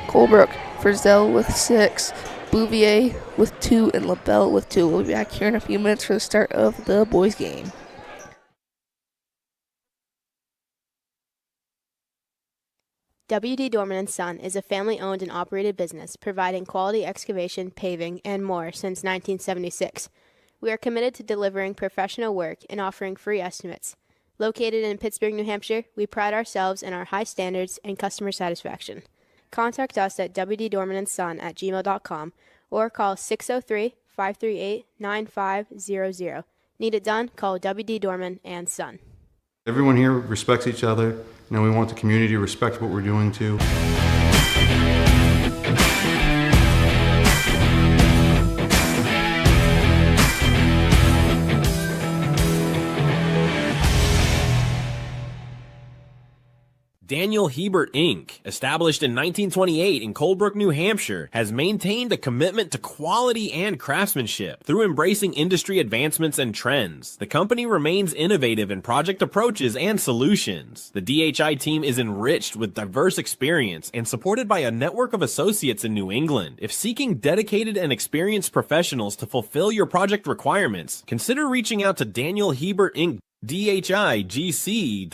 Colebrook, Frizzell with 6, Bouvier with 2, and LaBelle with 2. We'll be back here in a few minutes for the start of the boys' game. WD Dorman & Son is a family-owned and operated business providing quality excavation, paving, and more since 1976. We are committed to delivering professional work and offering free estimates. Located in Pittsburgh, New Hampshire, we pride ourselves in our high standards and customer satisfaction. Contact us at wdormanandson@gmail.com or call 603-538-9500. Need it done? Call WD Dorman & Son. Everyone here respects each other. You know, we want the community to respect what we're doing too. Daniel Hebert Inc., established in 1928 in Colebrook, New Hampshire, has maintained a commitment to quality and craftsmanship. Through embracing industry advancements and trends, the company remains innovative in project approaches and solutions. The DHI team is enriched with diverse experience and supported by a network of associates in New England. If seeking dedicated and experienced professionals to fulfill your project requirements, consider reaching out to Daniel Hebert Inc. DHIGC.com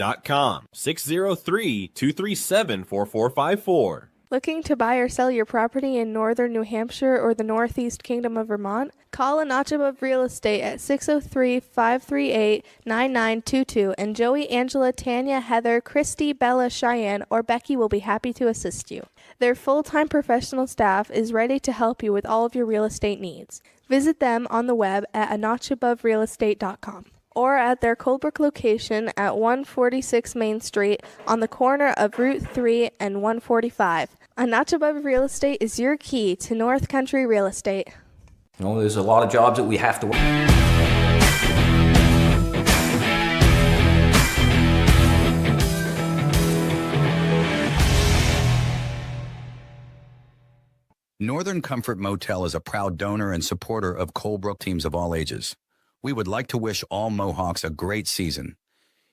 603-237-4454. Looking to buy or sell your property in northern New Hampshire or the Northeast Kingdom of Vermont? Call a notch above real estate at 603-538-9922 and Joey, Angela, Tanya, Heather, Christy, Bella, Cheyenne, or Becky will be happy to assist you. Their full-time professional staff is ready to help you with all of your real estate needs. Visit them on the web at anotchaboverealestate.com or at their Colebrook location at 146 Main Street on the corner of Route 3 and 145. A Notch Above Real Estate is your key to North Country real estate. You know, there's a lot of jobs that we have to work. Northern Comfort Motel is a proud donor and supporter of Colebrook teams of all ages. We would like to wish all Mohawks a great season.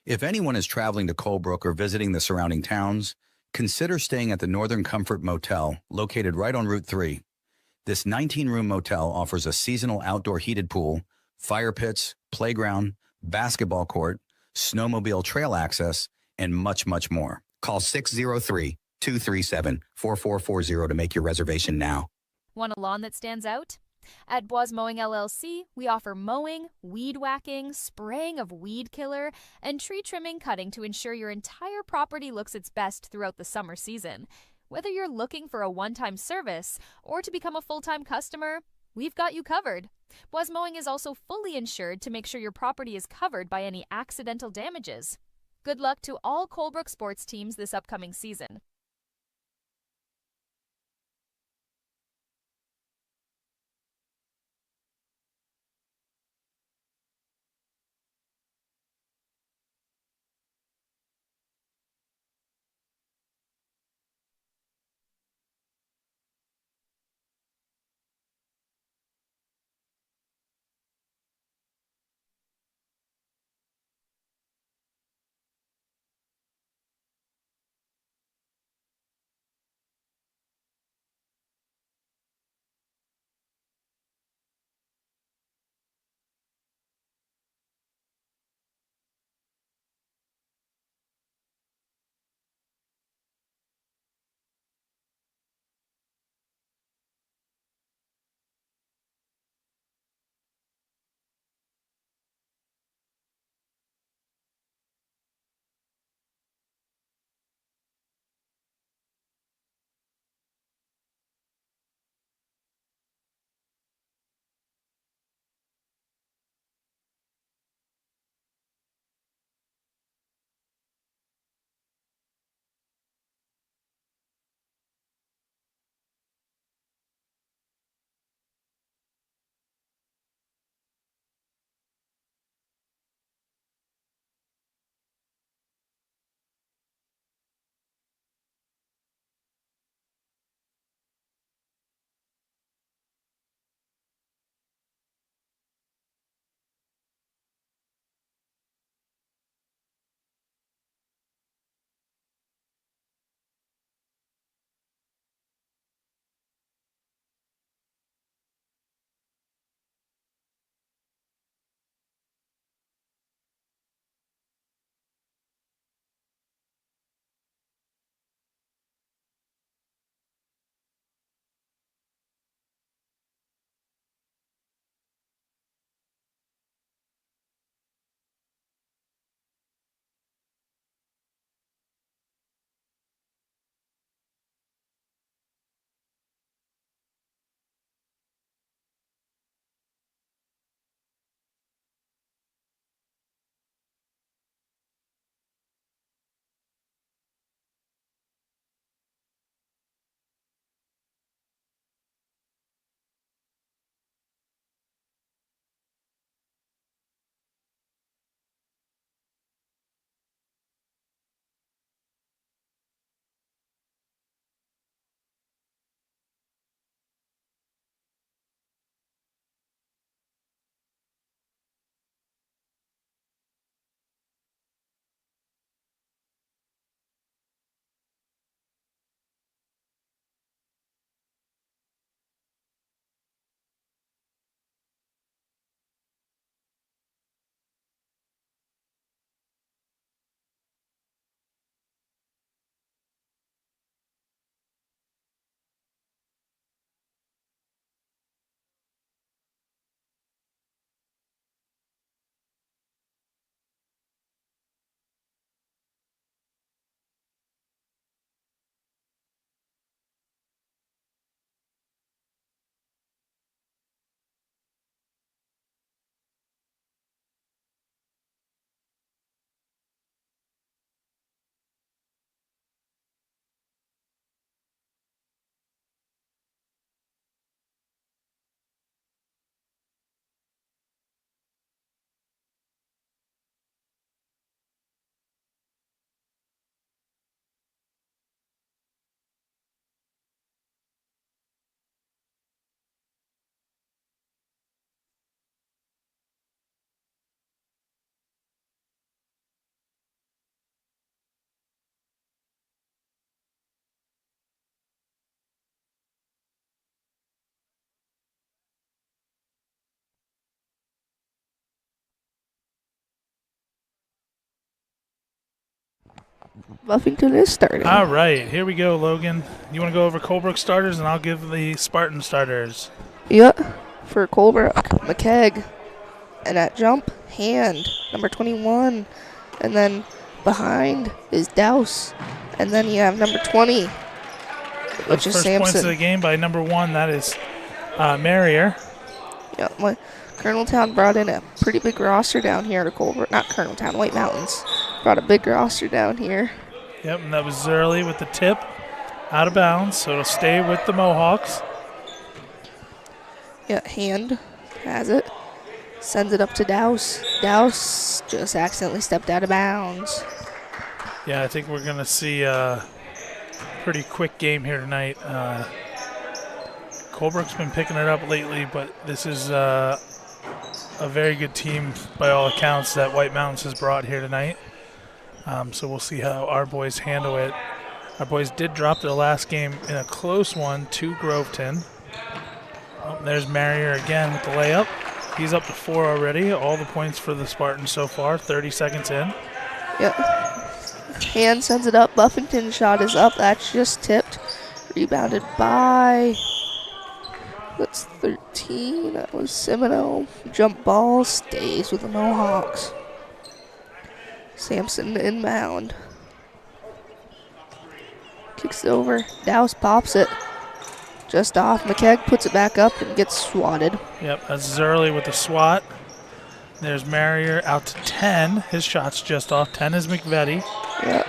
If anyone is traveling to Colebrook or visiting the surrounding towns, consider staying at the Northern Comfort Motel, located right on Route 3. This 19-room motel offers a seasonal outdoor heated pool, fire pits, playground, basketball court, snowmobile trail access, and much, much more. Call 603-237-4440 to make your reservation now. Want a lawn that stands out? At Boires Mowing LLC, we offer mowing, weed whacking, spraying of weed killer, and tree trimming cutting to ensure your entire property looks its best throughout the summer season. Whether you're looking for a one-time service or to become a full-time customer, we've got you covered. Boires Mowing is also fully insured to make sure your property is covered by any accidental damages. Good luck to all Colebrook sports teams this upcoming season. Buffington is starting. All right, here we go, Logan. You want to go over Colebrook starters, and I'll give the Spartan starters. Yep. For Colebrook, McKegg. And at jump, Hand, number 21. And then behind is Douse. And then you have number 20, which is First Sampson. points of the game by number 1, that is Marrier. Yep. Coloneltown brought in a pretty big roster down here to Colebrook. Not Coloneltown, White Mountains. Brought a big roster down here. Yep, and that was Zerly with the tip out of bounds, so it'll stay with the Mohawks. Yeah, Hand has it. Sends it up to Douse. Douse just accidentally stepped out of bounds. Yeah, I think we're going to see a pretty quick game here tonight. Colebrook's been picking it up lately, but this is a very good team by all accounts that White Mountains has brought here tonight. So we'll see how our boys handle it. Our boys did drop their last game in a close one to Groveton. Oh, there's Marrier again with the layup. He's up to 4 already. All the points for the Spartans so far, 30 seconds in. Yep. Hand sends it up. Buffington shot is up. That's just tipped. Rebounded by... That's 13. That was Semino. Jump ball stays with the Mohawks. Sampson inbound. Kicks it over. Douse pops it. Just off. McKegg puts it back up and gets swatted. Yep, that's Zerly with the swat. There's Marrier out to 10. His shot's just off. 10 is McVetti. Yep.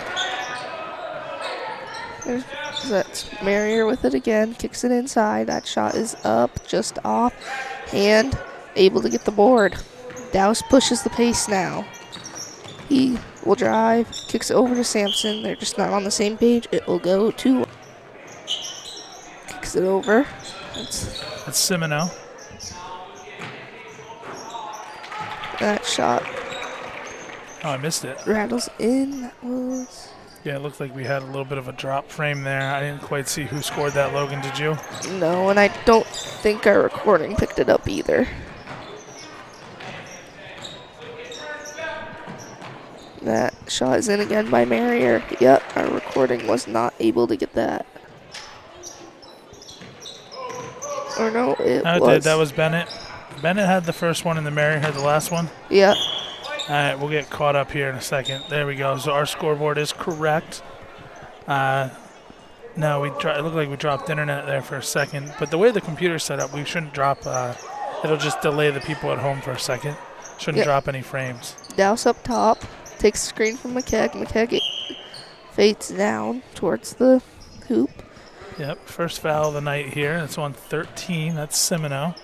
That's Marrier with it again. Kicks it inside. That shot is up, just off. Hand able to get the board. Douse pushes the pace now. He will drive. Kicks it over to Sampson. They're just not on the same page. It will go to... Kicks it over. That's Semino. That shot Oh, I missed it. rattles in. That was... Yeah, it looked like we had a little bit of a drop frame there. I didn't quite see who scored that, Logan, did you? No, and I don't think our recording picked it up either. That shot is in again by Marrier. Yep, our recording was not able to get that. Or no, it No, it was. did. That was Bennett. Bennett had the first one and the Marrier had the last one. Yep. All right, we'll get caught up here in a second. There we go. So our scoreboard is correct. No, it looked like we dropped internet there for a second. But the way the computer's set up, we shouldn't drop. It'll just delay the people at home for a second. Shouldn't drop any frames. Douse up top. Takes the screen from McKegg. McKegg fades down towards the hoop. Yep, first foul of the night here. That's on 13. That's Semino.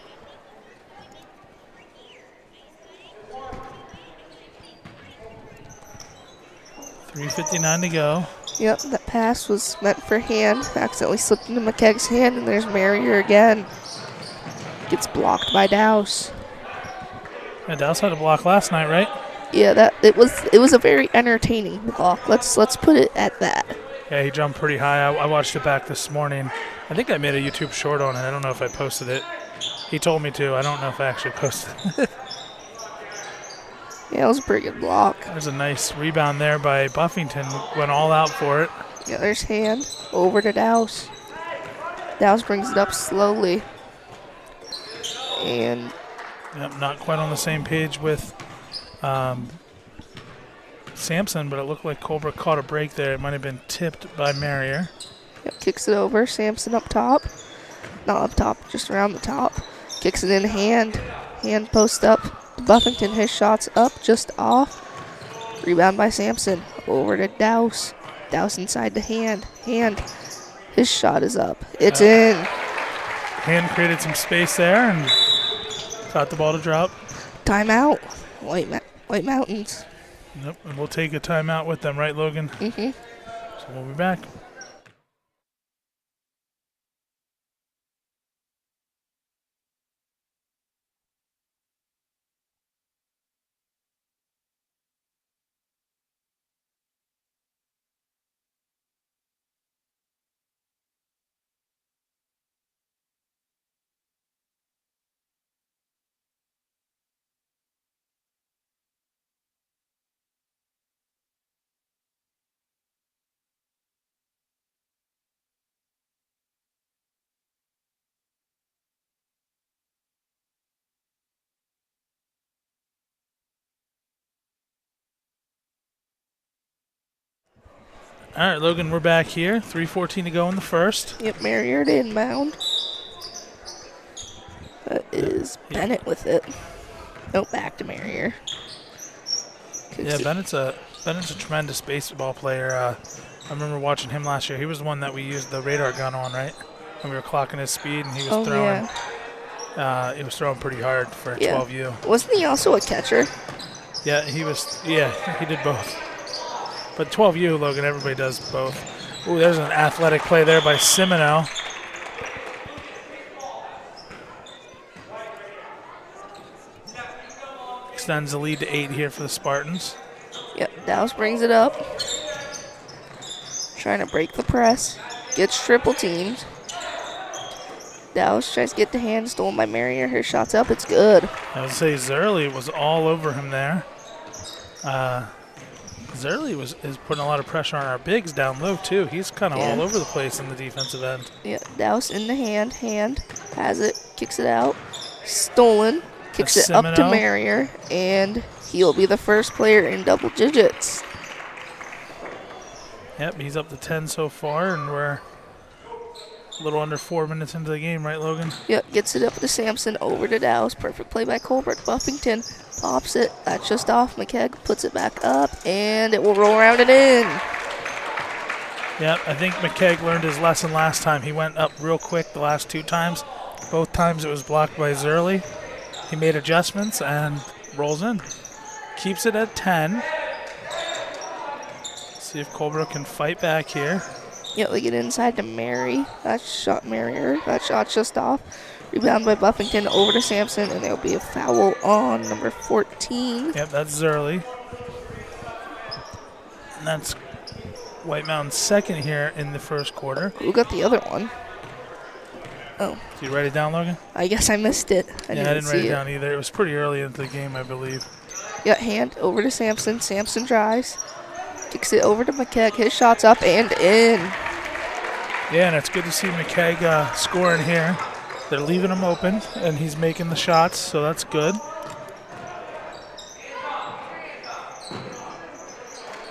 .359 to go. Yep, that pass was meant for Hand. Accidentally slipped into McKegg's hand, and there's Marrier again. Gets blocked by Douse. Yeah, Douse had a block last night, right? Yeah, it was a very entertaining block. Let's put it at that. Yeah, he jumped pretty high. I watched it back this morning. I think I made a YouTube short on it. I don't know if I posted it. He told me to. I don't know if I actually posted it. Yeah, it was a pretty good block. There's a nice rebound there by Buffington. Went all out for it. Yeah, there's Hand. Over to Douse. Douse brings it up slowly. And Yep, not quite on the same page with Sampson, but it looked like Colebrook caught a break there. It might have been tipped by Marrier. yep, kicks it over. Sampson up top. Not up top, just around the top. Kicks it in Hand. Hand post up. Buffington, his shot's up, just off. Rebound by Sampson. Over to Douse. Douse inside the Hand. Hand, his shot is up. It's in. Hand created some space there and got the ball to drop. Timeout. White Mountains. Yep, and we'll take a timeout with them, right, Logan? Mm-hmm. So we'll be back. All right, Logan, we're back here. 3:14 to go in the first. Yep, Marrier to inbound. That is Bennett with it. No, back to Marrier. Yeah, Bennett's a tremendous baseball player. I remember watching him last year. He was the one that we used the radar gun on, right? When we were clocking his speed, and he was throwing. Yeah. He was throwing pretty hard for a 12U. Wasn't he also a catcher? Yeah, he was. Yeah, he did both. But 12U, Logan, everybody does both. Ooh, there's an athletic play there by Simino. Extends the lead to 8 here for the Spartans. Yep, Douse brings it up. Trying to break the press. Gets triple teamed. Douse tries to get the hand stolen by Marrier. Her shot's up. It's good. I would say Zerly was all over him there. Zerly is putting a lot of pressure on our bigs down low, too. He's kind of all over the place in the defensive end. Yeah, Douse in the hand. Hand has it. Kicks it out. Stolen. Kicks it up to Marrier. And he'll be the first player in double digits. Yep, he's up to 10 so far, and we're a little under 4 minutes into the game, right, Logan? Yep, gets it up to Sampson, over to Douse. Perfect play by Colebrook. Buffington pops it. That's just off. McKegg puts it back up, and it will roll around and in. Yep, I think McKegg learned his lesson last time. He went up real quick the last 2 times. Both times it was blocked by Zerly. He made adjustments and rolls in. Keeps it at 10. See if Colebrook can fight back here. Yep, they get inside to Mary. That shot Marrier. That shot's just off. Rebound by Buffington over to Sampson, and there'll be a foul on number 14. Yep, that's Zerly. And that's White Mountain's second here in the first quarter. Who got the other one? Oh. Did you write it down, Logan? I guess I missed it. I didn't write it down either. It was pretty early into the game, I believe. Yeah, hand over to Sampson. Sampson drives. Kicks it over to McKegg. His shot's up and in. Yeah, and it's good to see McKegg scoring here. They're leaving him open, and he's making the shots, so that's good.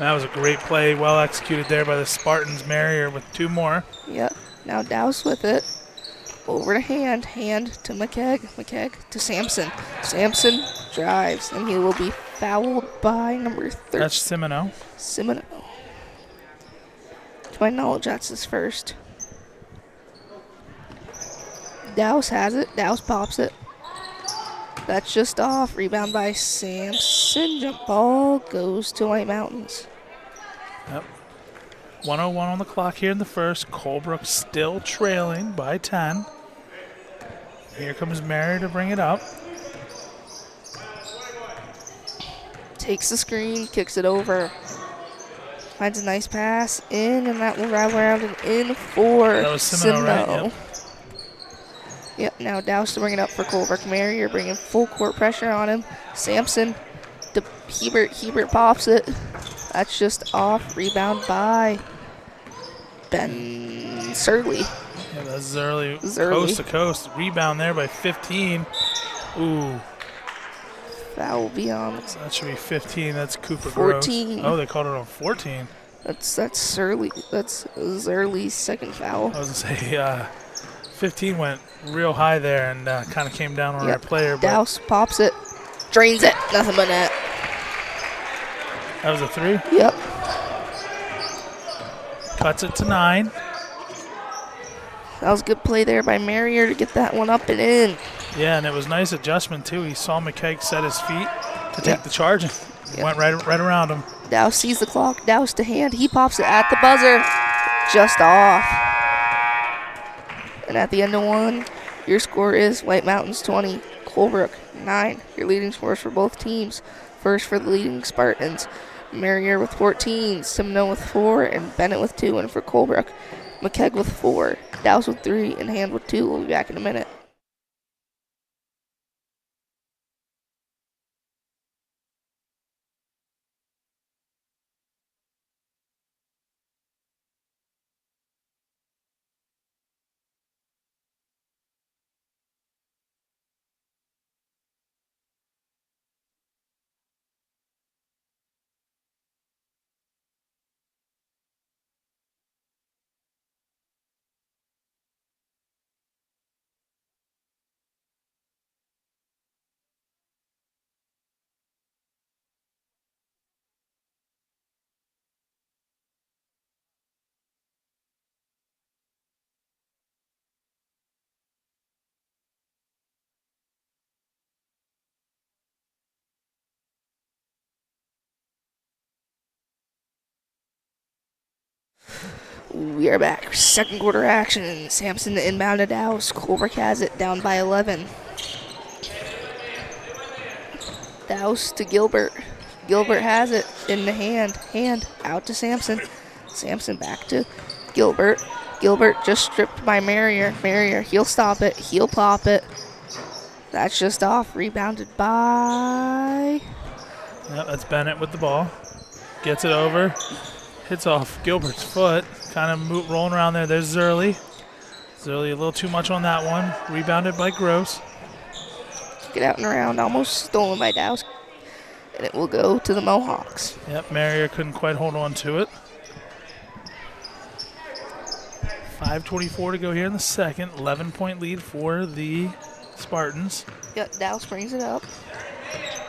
That was a great play, well executed there by the Spartans. Marrier with 2 more. Yep, now Douse with it. Over to Hand. Hand to McKegg. McKegg to Sampson. Sampson drives, and he will be fouled by number 13. That's Simino. Simino. To my knowledge, that's his first. Douse has it. Douse pops it. That's just off. Rebound by Sampson. Jump ball goes to White Mountains. Yep. 1:01 on the clock here in the first. Colebrook still trailing by 10. Here comes Mary to bring it up. Takes the screen, kicks it over. Finds a nice pass in, and that will rattle around and in for That was Simino, right? Yep. Yep, now Douse to bring it up for Colebrook. Mary, you're bringing full court pressure on him. Sampson to Hebert. Hebert pops it. That's just off. Rebound by Ben Surley. Yeah, that's Zerly. Coast to coast. Rebound there by 15. Ooh. Foul beyond. That should be 15. That's Cooper 14. Gross. Oh, they called it on 14. That's Surley. That's Zerly's second foul. I was going to say 15 went real high there and kind of came down on our player. Douse pops it. Drains it. Nothing but net. That was a 3? Yep. Cuts it to 9. That was a good play there by Marrier to get that one up and in. Yeah, and it was nice adjustment, too. He saw McKegg set his feet to take the charge and went right around him. Douse sees the clock. Douse to Hand. He pops it at the buzzer. Just off. And at the end of 1, your score is White Mountains 20, Colebrook 9. Your leading scores for both teams. First for the leading Spartans, Marrier with 14, Simino with 4, and Bennett with 2. And for Colebrook, McKegg with 4, Douse with 3, and Hand with 2. We'll be back in a minute. We are back. Second quarter action. Sampson inbound to Douse. Colebrook has it, down by 11. Douse to Gilbert. Gilbert has it in the hand. Hand out to Sampson. Sampson back to Gilbert. Gilbert just stripped by Marrier. Marrier, he'll stop it. He'll pop it. That's just off. Rebounded by... Yep, that's Bennett with the ball. Gets it over. Hits off Gilbert's foot. Kind of rolling around there. There's Zerly. Zerly a little too much on that one. Rebounded by Gross. Get out and around. Almost stolen by Douse. And it will go to the Mohawks. Yep, Marrier couldn't quite hold on to it. 5:24 to go here in the second. 11-point lead for the Spartans. Yep, Douse brings it up.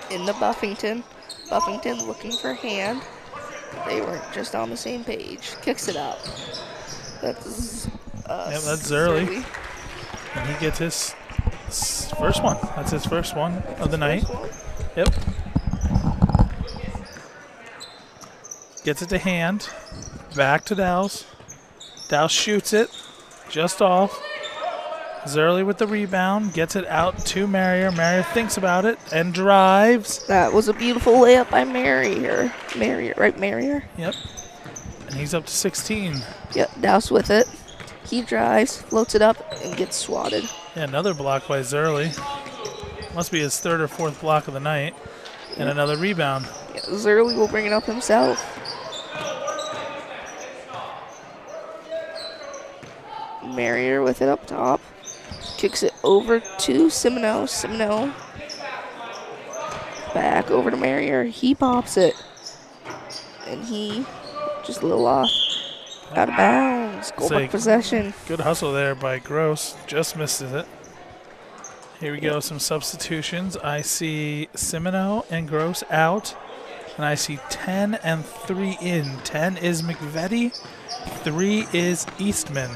In the Buffington. Buffington looking for hand. They weren't just on the same page. Kicks it up. That's that's Zerly. And he gets his first one. That's his first one of the night. Yep. Gets it to hand. Back to Douse. Douse shoots it. Just off. Zerly with the rebound. Gets it out to Marrier. Marrier thinks about it and drives. That was a beautiful layup by Marrier. Marrier, right, Marrier? Yep. And he's up to 16. Yep, Douse with it. He drives, floats it up, and gets swatted. Yeah, another block by Zerly. Must be his third or fourth block of the night. And another rebound. Yeah, Zerly will bring it up himself. Marrier with it up top. Kicks it over to Simino. Simino back over to Marrier. He pops it. And he just a little off. Out of bounds. Colebrook possession. Good hustle there by Gross. Just misses it. Here we go. Some substitutions. I see Simino and Gross out. And I see 10 and 3 in. 10 is McVetti. 3 is Eastman.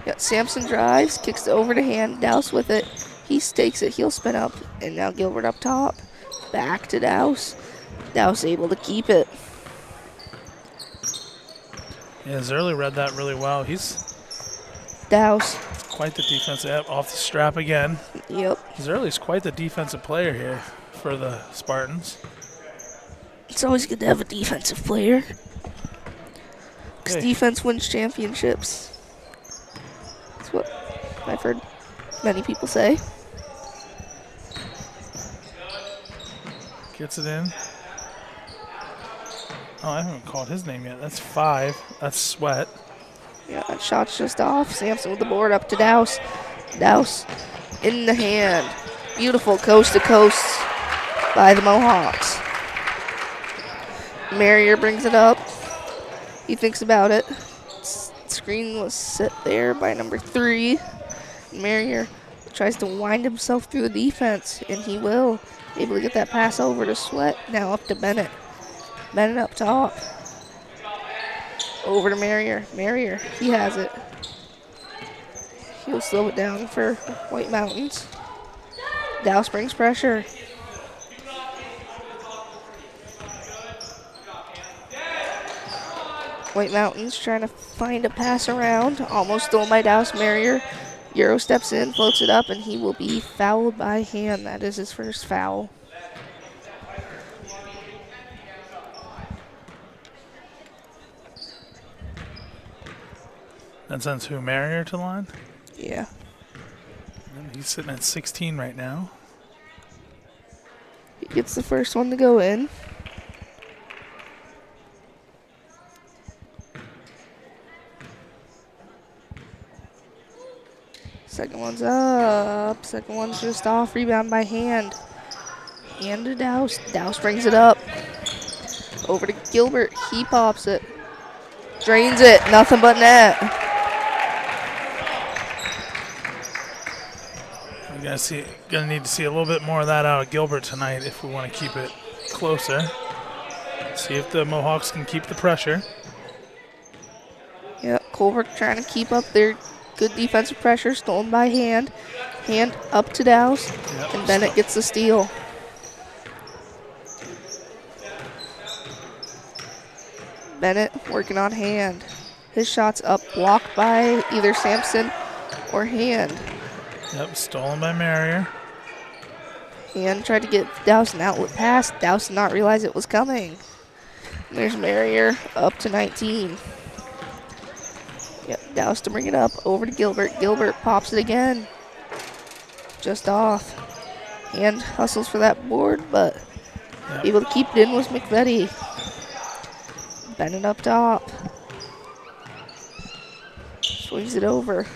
Yeah, Sampson drives, kicks it over to hand, Douse with it. He stakes it, he'll spin up, and now Gilbert up top. Back to Douse. Douse able to keep it. Yeah, Zerly read that really well. He's Douse. quite the defensive, off the strap again. Yep. Zerly's quite the defensive player here for the Spartans. It's always good to have a defensive player. Because defense wins championships. That's what I've heard many people say. Gets it in. Oh, I haven't called his name yet. That's 5. That's Sweat. Yeah, that shot's just off. Sampson with the board up to Douse. Douse in the hand. Beautiful coast to coast by the Mohawks. Marrier brings it up. He thinks about it. Screen was set there by number 3. Marrier tries to wind himself through the defense, and he will. Able to get that pass over to Sweat. Now up to Bennett. Bennett up top. Over to Marrier. Marrier, he has it. He'll slow it down for White Mountains. Douse brings pressure. White Mountains trying to find a pass around. Almost stolen by Douse. Marrier. Euro steps in, floats it up, and he will be fouled by hand. That is his first foul. That sends who? Marrier to the line? Yeah. And he's sitting at 16 right now. He gets the first one to go in. Second one's up. Second one's just off. Rebound by hand. Hand to Douse. Douse brings it up. Over to Gilbert. He pops it. Drains it. Nothing but net. We're gonna need to see a little bit more of that out of Gilbert tonight if we want to keep it closer. See if the Mohawks can keep the pressure. Yep, Colebrook trying to keep up their good defensive pressure. Stolen by hand. Hand up to Douse. Yep. And Bennett gets the steal. Bennett working on hand. His shot's up, blocked by either Sampson or Hand. Yep, stolen by Marrier. Hand tried to get Douse an outlet pass. Douse did not realize it was coming. And there's Marrier up to 19. Yep, Douse to bring it up over to Gilbert. Gilbert pops it again. Just off. Hand hustles for that board, but able to keep it in was McVetti. Bennett up top. Swings it over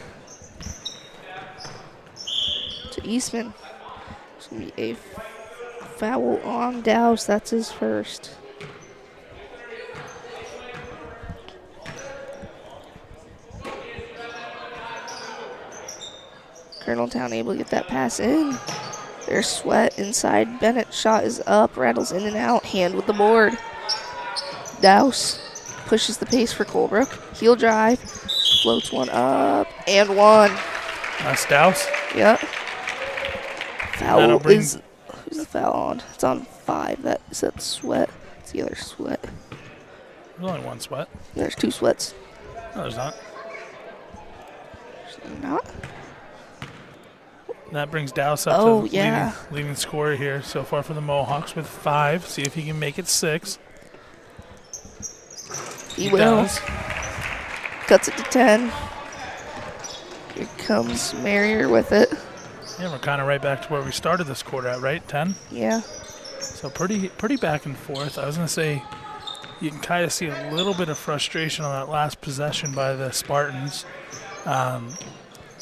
to Eastman. It's going to be a foul on Douse. That's his first. Coloneltown able to get that pass in. There's Sweat inside. Bennett shot is up, rattles in and out. Hand with the board. Douse pushes the pace for Colebrook. Heel drive, floats one up, and one. That's Douse. Yep. Foul is, who's the foul on? It's on 5. Is that Sweat? It's the other Sweat. There's only one Sweat. There's 2 Sweats. No, there's not. There's not? That brings Douse up to leading scorer here so far for the Mohawks with 5. See if he can make it 6. He will. Cuts it to 10. Here comes Marrier with it. Yeah, we're kind of right back to where we started this quarter at, right? 10? Yeah. So pretty back and forth. I was going to say you can kind of see a little bit of frustration on that last possession by the Spartans.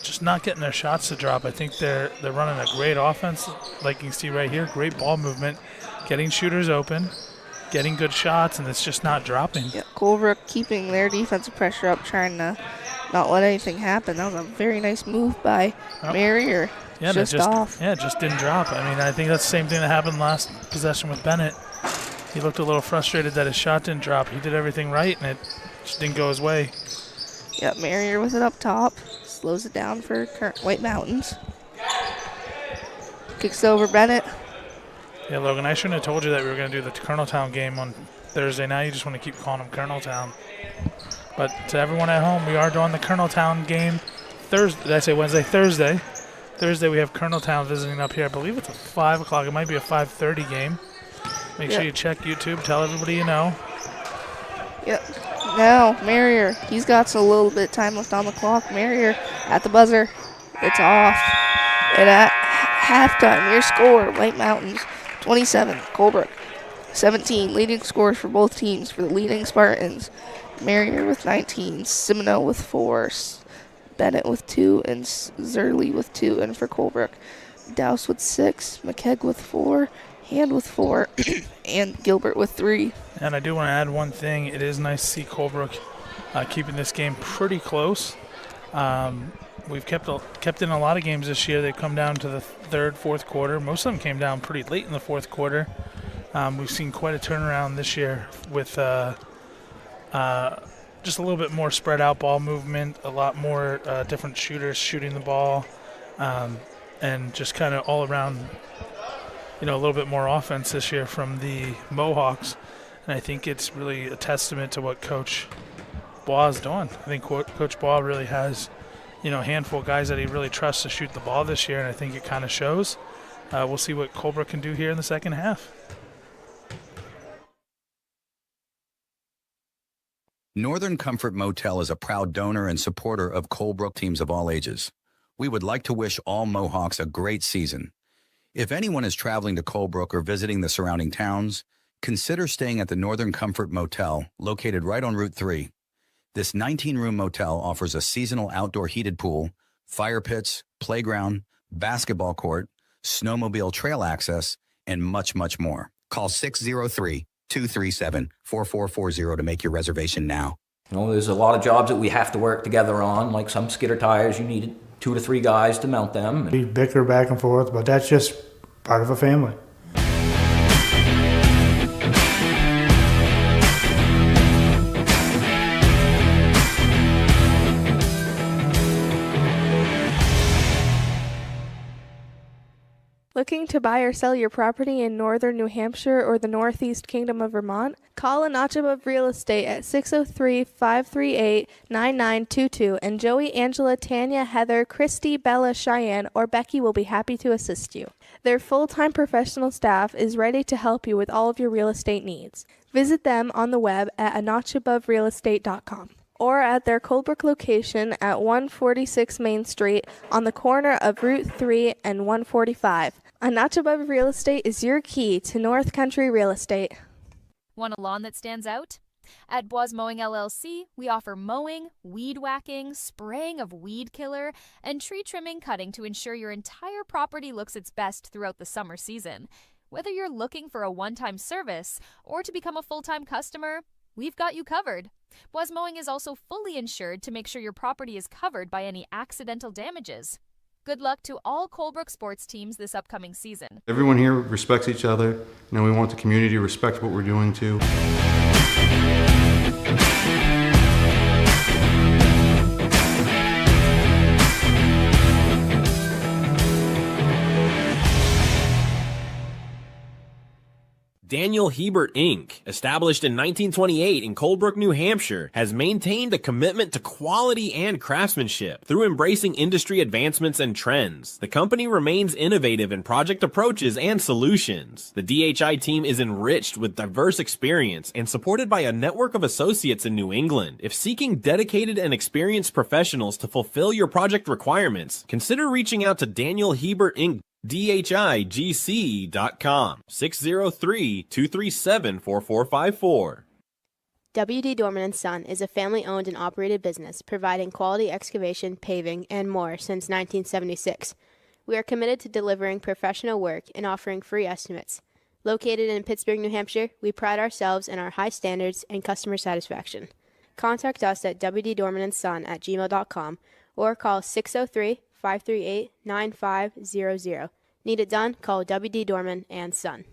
Just not getting their shots to drop. I think they're running a great offense, like you can see right here. Great ball movement, getting shooters open, getting good shots, and it's just not dropping. Yeah, Colebrook keeping their defensive pressure up, trying to not let anything happen. That was a very nice move by Marrier. Yeah, just off. Yeah, it just didn't drop. I mean, I think that's the same thing that happened last possession with Bennett. He looked a little frustrated that his shot didn't drop. He did everything right, and it just didn't go his way. Yeah, Marrier with it up top. Slows it down for White Mountains. Kicks over Bennett. Yeah, Logan, I shouldn't have told you that we were going to do the Coloneltown game on Thursday. Now you just want to keep calling them Coloneltown. But to everyone at home, we are doing the Coloneltown game Thursday. Did I say Wednesday? Thursday. Thursday we have Coloneltown visiting up here. I believe it's at 5 o'clock. It might be a 5:30 game. Make sure you check YouTube. Tell everybody you know. Yep. Now, Marrier, he's got a little bit of time left on the clock. Marrier at the buzzer. It's off. And at halftime, your score, White Mountains, 27, Colebrook, 17. Leading scores for both teams for the leading Spartans. Marrier with 19, Simino with 4, Bennett with 2, and Zerly with 2. And for Colebrook, Douse with 6, McKegg with 4, Hand with 4, and Gilbert with 3. And I do want to add one thing. It is nice to see Colebrook keeping this game pretty close. We've kept in a lot of games this year. They've come down to the third, fourth quarter. Most of them came down pretty late in the fourth quarter. We've seen quite a turnaround this year with just a little bit more spread out ball movement, a lot more different shooters shooting the ball, and just kind of all around, a little bit more offense this year from the Mohawks. And I think it's really a testament to what Coach Bois is doing. I think Coach Bois really has, a handful of guys that he really trusts to shoot the ball this year, and I think it kind of shows. We'll see what Colebrook can do here in the second half. Northern Comfort Motel is a proud donor and supporter of Colebrook teams of all ages. We would like to wish all Mohawks a great season. If anyone is traveling to Colebrook or visiting the surrounding towns, consider staying at the Northern Comfort Motel, located right on Route 3. This 19-room motel offers a seasonal outdoor heated pool, fire pits, playground, basketball court, snowmobile trail access, and much, much more. Call 603-237-4440 to make your reservation now. There's a lot of jobs that we have to work together on, like some skidder tires, you need 2 to 3 guys to mount them. We bicker back and forth, but that's just part of a family. Looking to buy or sell your property in northern New Hampshire or the Northeast Kingdom of Vermont? Call a notch above real estate at 603-538-9922 and Joey, Angela, Tanya, Heather, Christy, Bella, Cheyenne, or Becky will be happy to assist you. Their full-time professional staff is ready to help you with all of your real estate needs. Visit them on the web at anotchaboverealestate.com or at their Colebrook location at 146 Main Street on the corner of Route 3 and 145. A Notch Above Real Estate is your key to North Country real estate. Want a lawn that stands out? At Boires Mowing LLC, we offer mowing, weed whacking, spraying of weed killer, and tree trimming cutting to ensure your entire property looks its best throughout the summer season. Whether you're looking for a one-time service or to become a full-time customer, we've got you covered. Boires Mowing is also fully insured to make sure your property is covered by any accidental damages. Good luck to all Colebrook sports teams this upcoming season. Everyone here respects each other, and we want the community to respect what we're doing too. Daniel Hebert Inc., established in 1928 in Colebrook, New Hampshire, has maintained a commitment to quality and craftsmanship through embracing industry advancements and trends. The company remains innovative in project approaches and solutions. The DHI team is enriched with diverse experience and supported by a network of associates in New England. If seeking dedicated and experienced professionals to fulfill your project requirements, consider reaching out to Daniel Hebert Inc. DHIGC.com 603-237-4454. WD Dorman & Son is a family-owned and operated business providing quality excavation, paving, and more since 1976. We are committed to delivering professional work and offering free estimates. Located in Pittsburgh, New Hampshire, we pride ourselves in our high standards and customer satisfaction. Contact us at wdormanandson@gmail.com or call 603-538-9500. Need it done? Call WD Dorman and Son.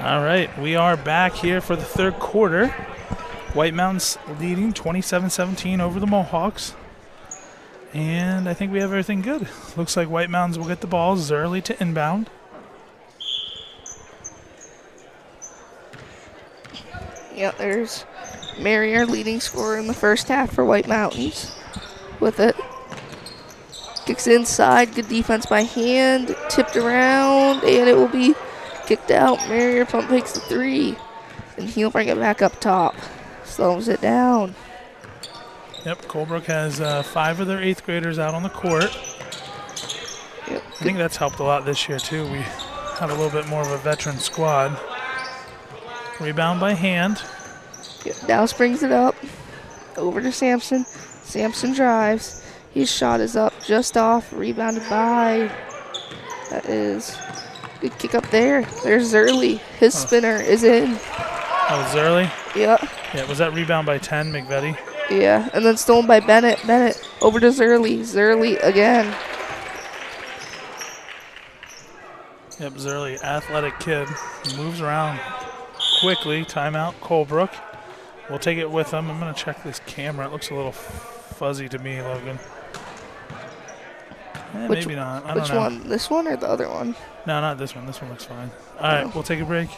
All right, we are back here for the third quarter. White Mountains leading 27-17 over the Mohawks. And I think we have everything good. Looks like White Mountains will get the ball. Zerly to inbound. Yeah, there's Marrier, leading scorer in the first half for White Mountains. With it. Kicks inside. Good defense by Hand. Tipped around, and it will be kicked out. Marrier pump fakes the three. And he'll bring it back up top. Slows it down. Yep, Colebrook has 5 of their 8th graders out on the court. Yep. I think that's helped a lot this year, too. We have a little bit more of a veteran squad. Rebound by Hand. Yep. Douse brings it up. Over to Sampson. Sampson drives. His shot is up, just off. Rebounded by. That is. Good kick up there. There's Zerly. His spinner is in. That was Zerly? Yeah. Yeah, was that rebound by 10, McVetti? Yeah, and then stolen by Bennett. Bennett over to Zerly. Zerly again. Yep, Zerly, athletic kid. He moves around quickly. Timeout, Colebrook. We'll take it with him. I'm going to check this camera. It looks a little fuzzy to me, Logan. Maybe not. I don't know. Which one? This one or the other one? No, not this one. This one looks fine. All right, we'll take a break.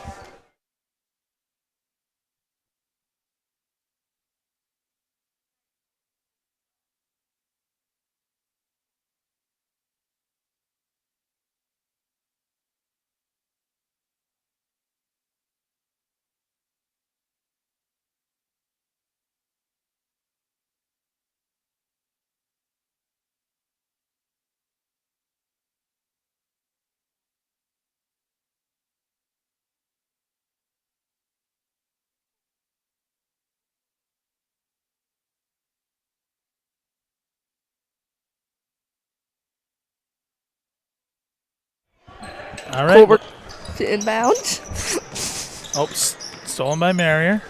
All right. Colebrook to inbound. Stolen by Marrier.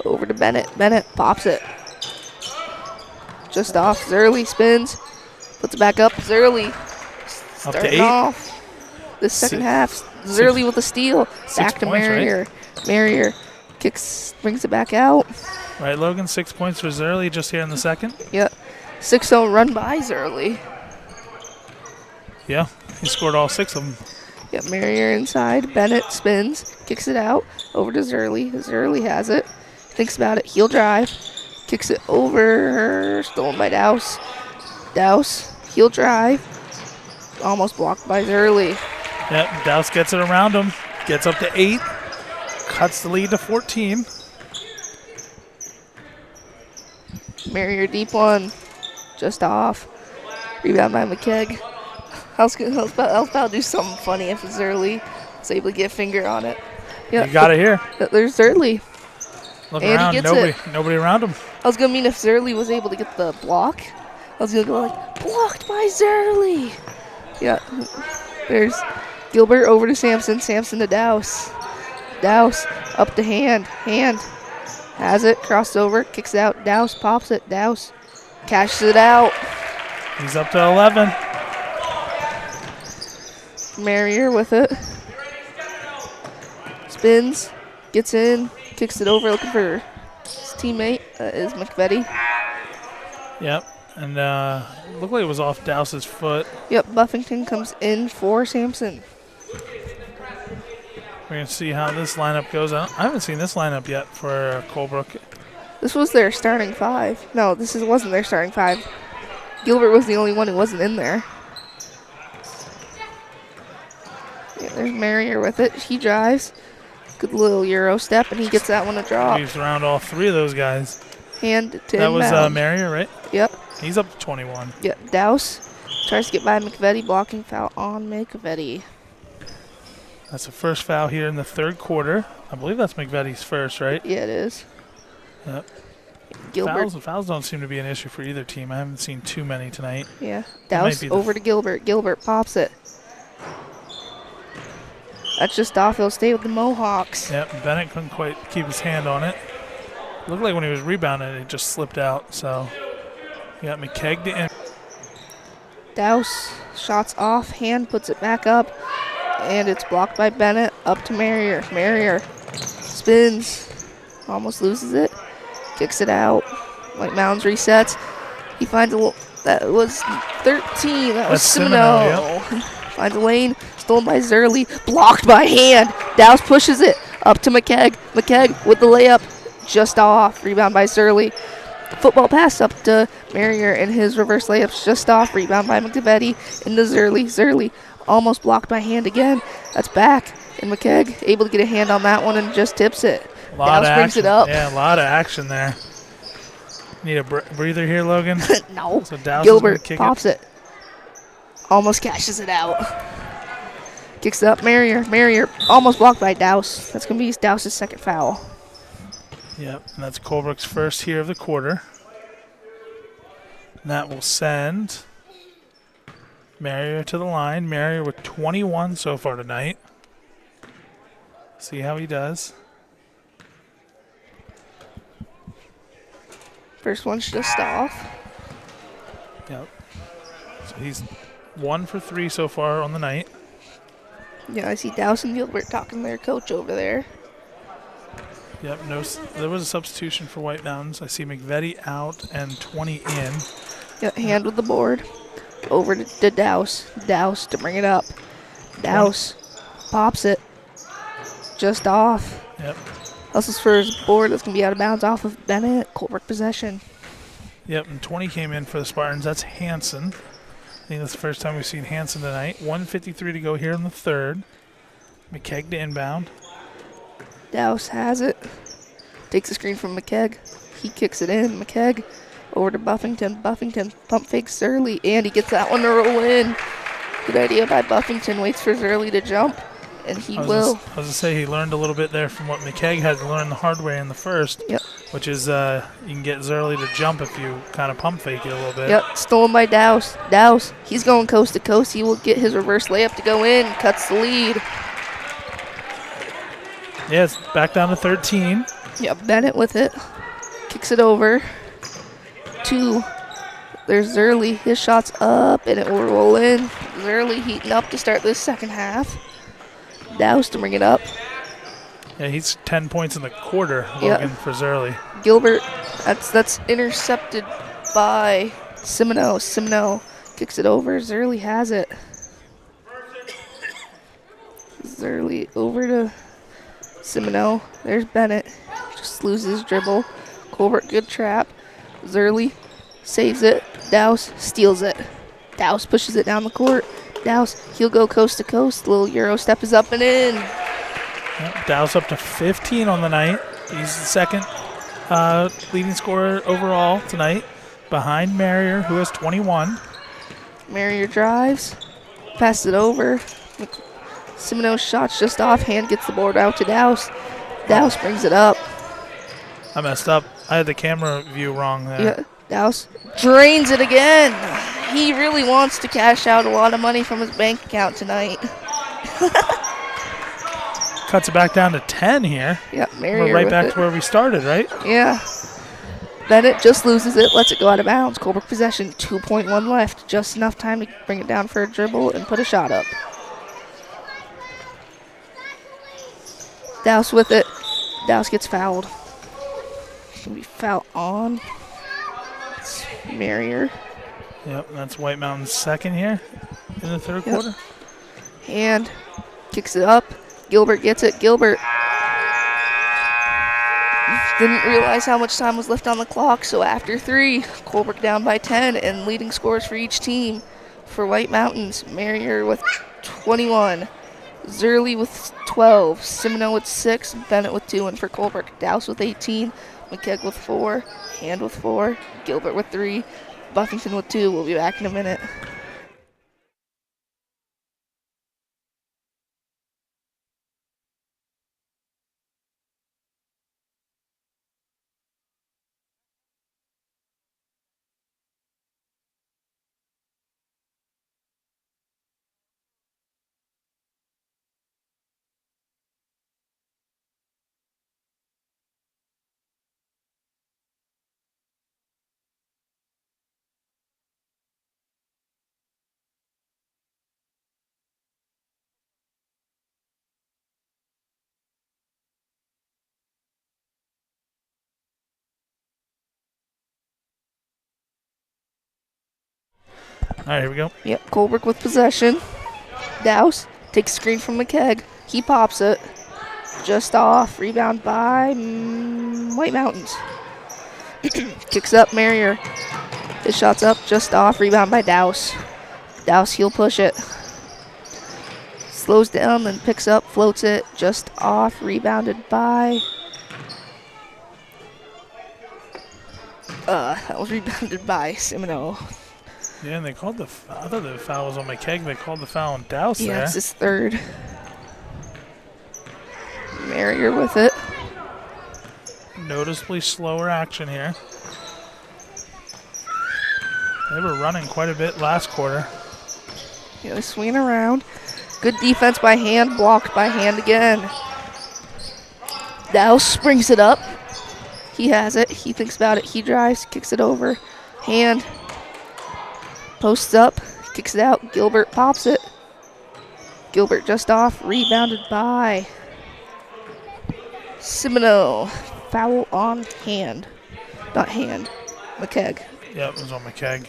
Over to Bennett. Bennett pops it. Just off. Zerly spins. Puts it back up. Zerly Up to starting 8. off the second half. Zerly with a steal. Back to points, Marrier. right? Marrier kicks, brings it back out. Right, Logan, 6 points for Zerly just here in the second. Yep. 6-0 run by Zerly. Yeah, he scored all 6 of them. Yep, Marrier inside. Bennett spins. Kicks it out. Over to Zerly. Zerly has it. Thinks about it. Heel drive. Kicks it over. Stolen by Douse. Douse. Heel drive. Almost blocked by Zerly. Yep, Douse gets it around him. Gets up to 8. Cuts the lead to 14. Marrier deep one. Just off. Rebound by McKegg. I was about to do something funny if Zerly was able to get a finger on it. Yeah, You got it here. There's Zerly. Look And around. he gets Nobody around him. I was gonna mean if Zerly was able to get the block. I was gonna go like, blocked by Zerly. Yeah. There's Gilbert over to Sampson. Sampson to Douse. Douse up to Hand. Hand has it. Crossed over. Kicks it out. Douse pops it. Douse cashes it out. He's up to 11. Marrier with it. Spins. Gets in. Kicks it over. Looking for his teammate. That is McVetti. Yep. And looked like it was off Douse's foot. Yep. Buffington comes in for Sampson. We're going to see how this lineup goes. I haven't seen this lineup yet for Colebrook. This was their starting 5. No, wasn't their starting 5. Gilbert was the only one who wasn't in there. Yeah, there's Marrier with it. He drives. Good little Euro step, and he gets that one to drop. Weaves around all 3 of those guys. Hand to That was inbound. Marrier, right? Yep. He's up to 21. Yep. Douse tries to get by McVetti. Blocking foul on McVetti. That's the first foul here in the third quarter. I believe that's McVetti's first, right? Yeah, it is. Yep. Gilbert. Fouls don't seem to be an issue for either team. I haven't seen too many tonight. Yeah. That might Douse be the over to Gilbert. Gilbert pops it. That's just off. He'll stay with the Mohawks. Yep, Bennett couldn't quite keep his hand on it. Looked like when he was rebounding, it just slipped out. So you got McKegg to in. Douse shots off. Hand puts it back up. and it's blocked by Bennett. Up to Marrier. Marrier spins, almost loses it, kicks it out. White Mountains resets. He finds that was 13. That was Semino. Yep. Finds a lane, stolen by Zerly, blocked by Hand. Douse pushes it up to McKegg. McKegg with the layup, just off. Rebound by Zerly. Football pass up to Marrier, and his reverse layup's just off. Rebound by McDevetti into Zerly. Zerly almost blocked by Hand again. That's back. And McKegg able to get a hand on that one and just tips it. Douse brings it up. Yeah, a lot of action there. Need a breather here, Logan? No. So Douse Gilbert pops it. Almost cashes it out. Kicks it up. Marrier. Marrier almost blocked by Douse. That's going to be Douse's second foul. Yep, and that's Colebrook's first here of the quarter. And that will send Marrier to the line. Marrier with 21 so far tonight. See how he does. First one's just off. Yep. So he's 1 for 3 so far on the night. Yeah, I see Douse and Gilbert talking to their coach over there. Yep, there was a substitution for White Mountains. I see McVetti out and 20 in. Yep, Hand with the board. Over to Douse. Douse to bring it up. Douse pops it. Just off. Yep. Hustles for his board. That's going to be out of bounds off of Bennett. Colebrook possession. Yep, and 20 came in for the Spartans. That's Hansen. I think that's the first time we've seen Hansen tonight. 1:53 to go here in the third. McKegg to inbound. Douse has it. Takes the screen from McKegg. He kicks it in. McKegg over to Buffington. Buffington pump fakes Zerly, and he gets that one to roll in. Good idea by Buffington. Waits for Zerly to jump, and he will. I was going to say he learned a little bit there from what McKegg had to learn the hard way in the first. Yep. Which is you can get Zerly to jump if you kind of pump fake it a little bit. Yep, stolen by Douse. Douse, he's going coast to coast. He will get his reverse layup to go in. Cuts the lead. Yeah, it's back down to 13. Yep, Bennett with it. Kicks it over. 2. There's Zerly. His shot's up, and it will roll in. Zerly heating up to start this second half. Douse to bring it up. Yeah, he's 10 points in the quarter, Logan, for Zerly. Gilbert, that's intercepted by Semino. Semino kicks it over. Zerly has it. Zerly over to Semino. There's Bennett. Just loses his dribble. Colbert, good trap. Zerly saves it. Douse steals it. Douse pushes it down the court. Douse, he'll go coast to coast. Little Euro step is up and in. Yep, Douse up to 15 on the night. He's the second leading scorer overall tonight, behind Marrier, who has 21. Marrier drives. Passes it over. Semino's shot's just off. Hand gets the board out to Douse. Douse brings it up. I messed up. I had the camera view wrong there. Yeah, Douse drains it again. He really wants to cash out a lot of money from his bank account tonight. Cuts it back down to 10 here. Yep, Marrier We're right with back it. to where we started, right? Yeah. Bennett just loses it, lets it go out of bounds. Colebrook possession, 2.1 left. Just enough time to bring it down for a dribble and put a shot up. Douse with it. Douse gets fouled. It's going to be foul on. It's Marrier. Yep, that's White Mountain's second here in the third quarter. Hand kicks it up. Gilbert gets it. Gilbert didn't realize how much time was left on the clock, so after 3, Colebrook down by 10, and leading scores for each team. For White Mountains, Marrier with 21, Zerly with 12, Semino with 6, Bennett with 2, and for Colebrook, Douse with 18, McKegg with 4, Hand with 4, Gilbert with 3, Buffington with 2. We'll be back in a minute. All right, here we go. Yep, Colebrook with possession. Douse takes screen from McKegg. He pops it. Just off. Rebound by White Mountains. Kicks up Marrier. His shot's up. Just off. Rebound by Douse. Douse, he'll push it. Slows down, then picks up, floats it. Just off. Rebounded by... that was rebounded by Semino. Yeah, and they called I thought the foul was on McKegg. They called the foul on Douse there. Yeah, it's his third. Marrier with it. Noticeably slower action here. They were running quite a bit last quarter. Yeah, they're swinging around. Good defense by Hand, blocked by Hand again. Douse springs it up. He has it. He thinks about it. He drives, kicks it over. Hand posts up, kicks it out. Gilbert pops it. Gilbert just off, rebounded by Semino. Foul on Hand. Not Hand, McKegg. Yep, it was on McKegg.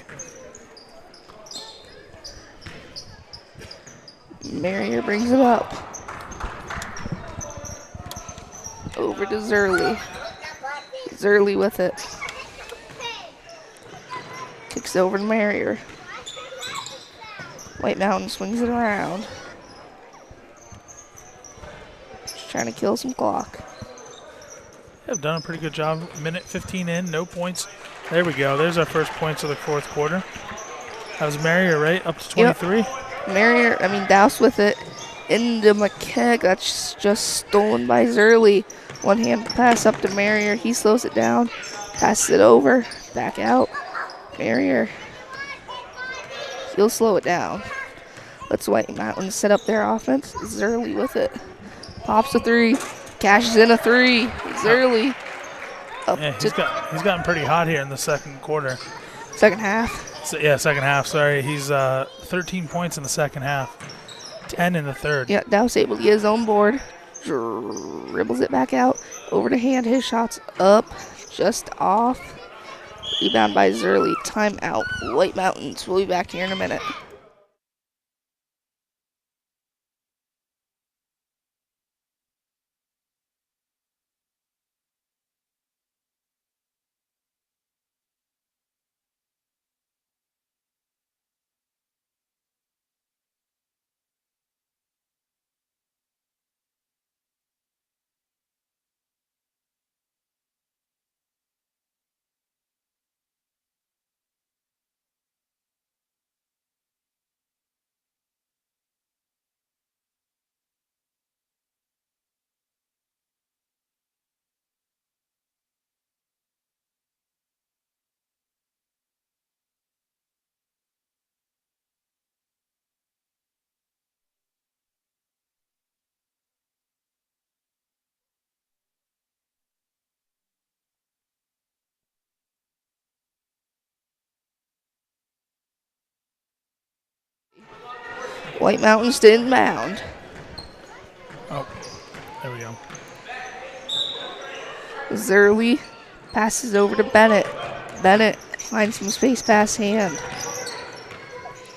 Marrier brings it up. Over to Zerly. Zerly with it. Kicks over to Marrier. White Mountain swings it around. Just trying to kill some clock. They've done a pretty good job. Minute 15 in, no points. There we go. There's our first points of the fourth quarter. That was Marrier, right? Up to 23? Yep. Douse with it. Into McKegg. That's just stolen by Zerly. One hand pass up to Marrier. He slows it down. Passes it over. Back out. Marrier. He'll slow it down. Let's White Mountain set up their offense. Zerly with it. Pops a three. Cashes in a three. Zerly. Yeah, he's gotten pretty hot here in the second quarter. Second half. Second half, sorry. He's 13 points in the second half. 10 in the third. Yeah, Douse able to get his own board. Dribbles it back out. Over to Hand. His shot's up. Just off. Rebound by Zerly. Timeout. White Mountains. We'll be back here in a minute. White Mountains to inbound. Oh, there we go. Zerly passes over to Bennett. Bennett finds some space past Hand.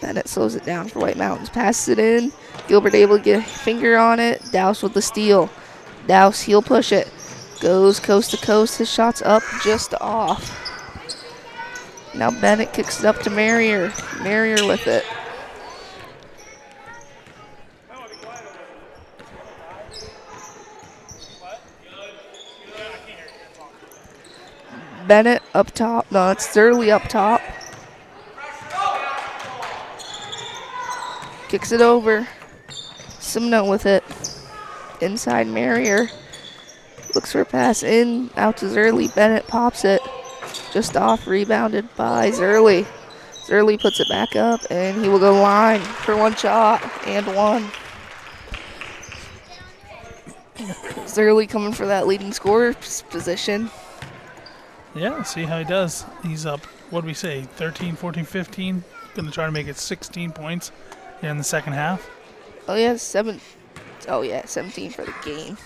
Bennett slows it down for White Mountains. Passes it in. Gilbert able to get a finger on it. Douse with the steal. Douse, he'll push it. Goes coast to coast. His shot's up, just off. Now Bennett kicks it up to Marrier. Marrier with it. Bennett up top. No, it's Zerly up top. Kicks it over. Semino with it. Inside Marrier. Looks for a pass in. Out to Zerly. Bennett pops it. Just off. Rebounded by Zerly. Zerly puts it back up, and he will go line for one shot and one. Zerly coming for that leading scorer position. Yeah, see how he does. He's up, what do we say, 13, 14, 15. Going to try to make it 16 points here in the second half. Oh, yeah, 17 for the game.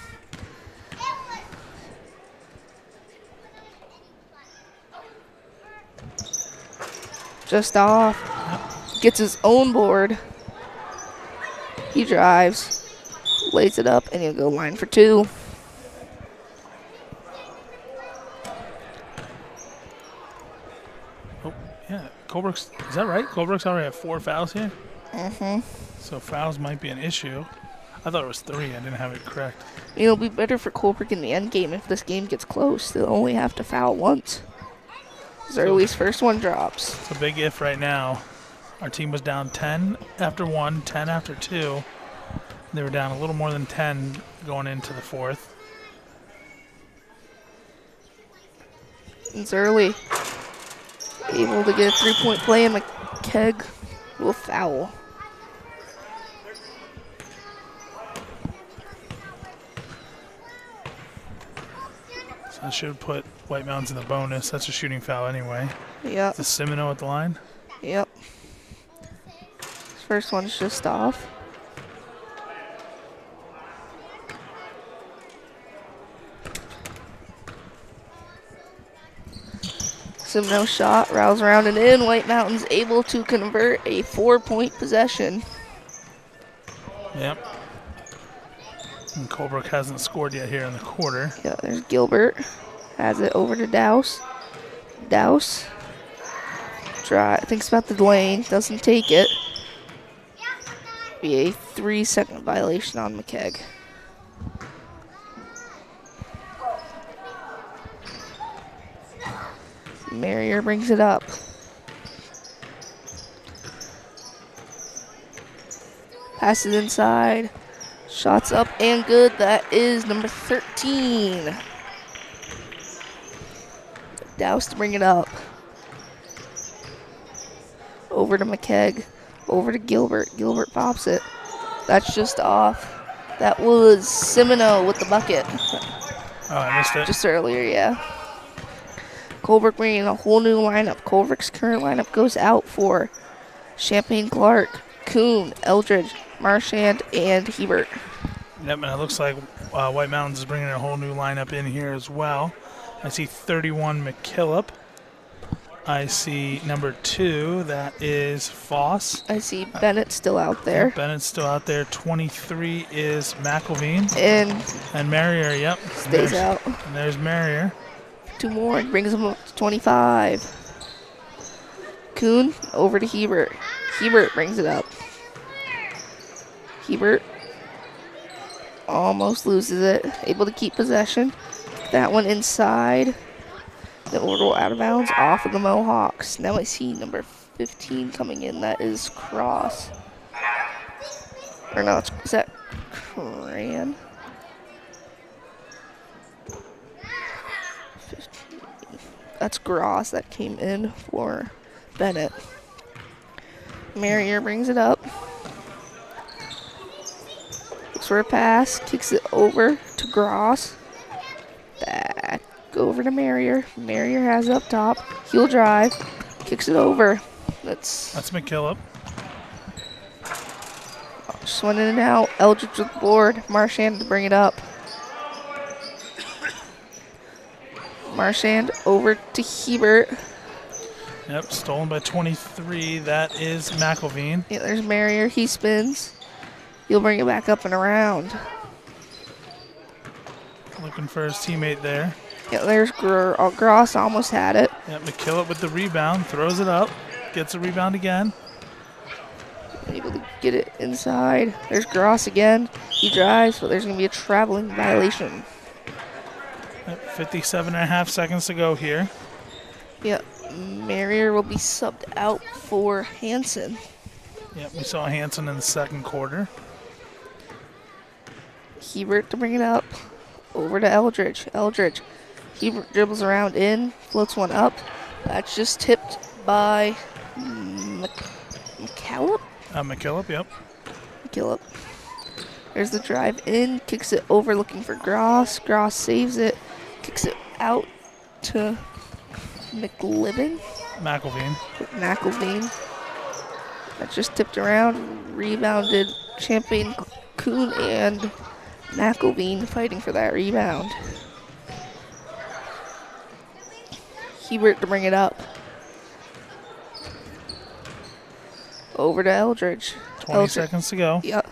Just off. gets his own board. He drives, lays it up, and he'll go line for 2. Oh, yeah. Colebrook's, is that right? Colebrook's already have 4 fouls here? Mm-hmm. So fouls might be an issue. I thought it was 3. I didn't have it correct. It'll be better for Colebrook in the end game if this game gets close. They'll only have to foul once. Zerly's first one drops. It's a big if right now. Our team was down 10 after 1, 10 after 2. They were down a little more than 10 going into the 4th. And Zerly able to get a 3-point play, and McKeg will foul. So I should put White Mountains in the bonus. That's a shooting foul anyway. Yep. Is Semino at the line? Yep. His first one's just off. Semino shot, rouse around and in. White Mountains able to convert a 4-point possession. Yep. And Colebrook hasn't scored yet here in the quarter. Yeah, there's Gilbert. Has it over to Douse. Douse. Thinks about the lane. Doesn't take it. Be a 3-second violation on McKeg. Marrier brings it up. Pass it inside. Shots up and good. That is number 13. Douse to bring it up. Over to McKeg. Over to Gilbert. Gilbert pops it. That's just off. That was Semino with the bucket. Oh, I missed it. Just earlier, yeah. Colebrook bringing a whole new lineup. Colebrook's current lineup goes out for Champagne Clark, Kuhn, Eldridge, Marchand, and Hebert. Yep, and it looks like White Mountains is bringing a whole new lineup in here as well. I see 31 McKillop. I see number 2, that is Foss. I see Bennett still out there. Yep, Bennett's still out there. 23 is McElveen. And Marrier, yep. Stays out. And there's Marrier. 2 more and brings him up to 25. Kuhn over to Hebert. Hebert brings it up. Hebert almost loses it. Able to keep possession. That one inside. Then will roll out of bounds off of the Mohawks. Now I see number 15 coming in. That is Cross. Or no, is that Cran? 15. That's Gross that came in for Bennett. Marrier brings it up. Looks for a pass. Kicks it over to Gross. Back over to Marrier. Marrier has it up top. He'll drive. Kicks it over. That's McKillop. Just went in and out. Eldridge with the board. Marchand to bring it up. Marchand over to Hebert. Yep, stolen by 23. That is McElveen. Yeah, there's Marrier. He spins. He'll bring it back up and around. Looking for his teammate there. Yeah, there's Gross. Almost had it. Yep, McKillop with the rebound. Throws it up. Gets a rebound again. Able to get it inside. There's Gross again. He drives, but there's going to be a traveling violation. 57.5 seconds to go here. Yeah, Marrier will be subbed out for Hansen. Yep, we saw Hansen in the second quarter. Hebert to bring it up. Over to Eldridge. Eldridge. Hebert dribbles around in. Floats one up. That's just tipped by McKillop? McKillop, yep. McKillop. There's the drive in. Kicks it over looking for Gross. Gross saves it. Kicks it out to McLevin. McElveen. That's just tipped around. Rebounded. Champagne Kuhn and McElveen fighting for that rebound. Hebert to bring it up. over to Eldridge. 20 seconds to go. Yep.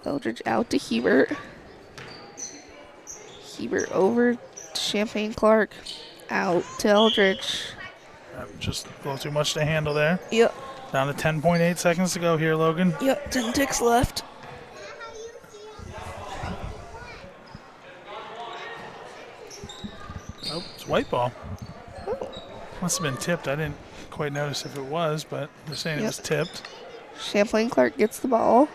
Eldridge out to Hebert. Hebert over to Champagne Clark. Out to Eldridge. Just a little too much to handle there. Yep. Down to 10.8 seconds to go here, Logan. Yep, 10 ticks left. Oh, it's white ball. Oh. Must have been tipped. I didn't quite notice if it was, but they're saying it was tipped. Champlain Clark gets the ball.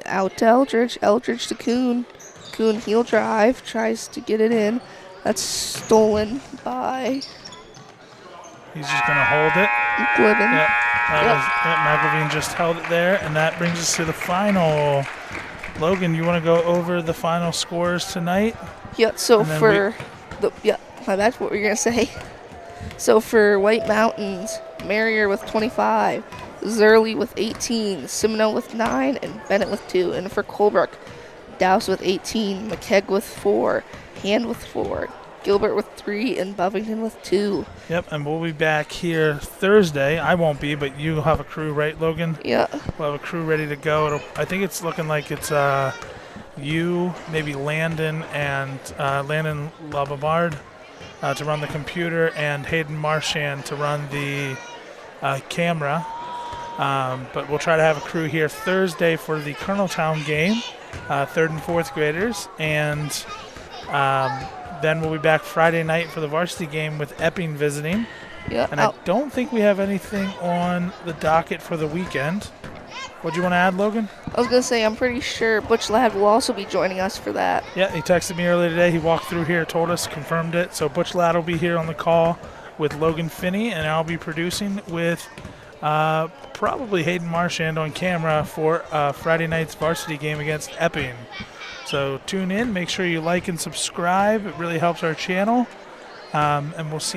Out to Eldridge. Eldridge to Kuhn. Kuhn heel drive. Tries to get it in. That's stolen by He's just going to hold it. Glibben. McElveen just held it there, and that brings us to the final. Logan, you want to go over the final scores tonight? Yeah, so for my bad, what were you going to say? So for White Mountains, Marrier with 25, Zerly with 18, Seminole with 9, and Bennett with 2. And for Colebrook, Dowse with 18, McKegg with 4, Hand with 4, Gilbert with 3, and Buffington with 2. Yep, and we'll be back here Thursday. I won't be, but you have a crew, right, Logan? Yeah. We'll have a crew ready to go. I think it's looking like it's you, maybe Landon, and Landon Lababard to run the computer, and Hayden Marchand to run the camera. But we'll try to have a crew here Thursday for the Coloneltown game, 3rd and 4th graders, and then we'll be back Friday night for the varsity game with Epping visiting. Yeah. And I don't think we have anything on the docket for the weekend. What do you want to add, Logan? I was going to say, I'm pretty sure Butch Ladd will also be joining us for that. Yeah, he texted me earlier today. He walked through here, told us, confirmed it. So Butch Ladd will be here on the call with Logan Finney, and I'll be producing with probably Hayden Marchand on camera for Friday night's varsity game against Epping. So tune in. Make sure you like and subscribe. It really helps our channel. And we'll see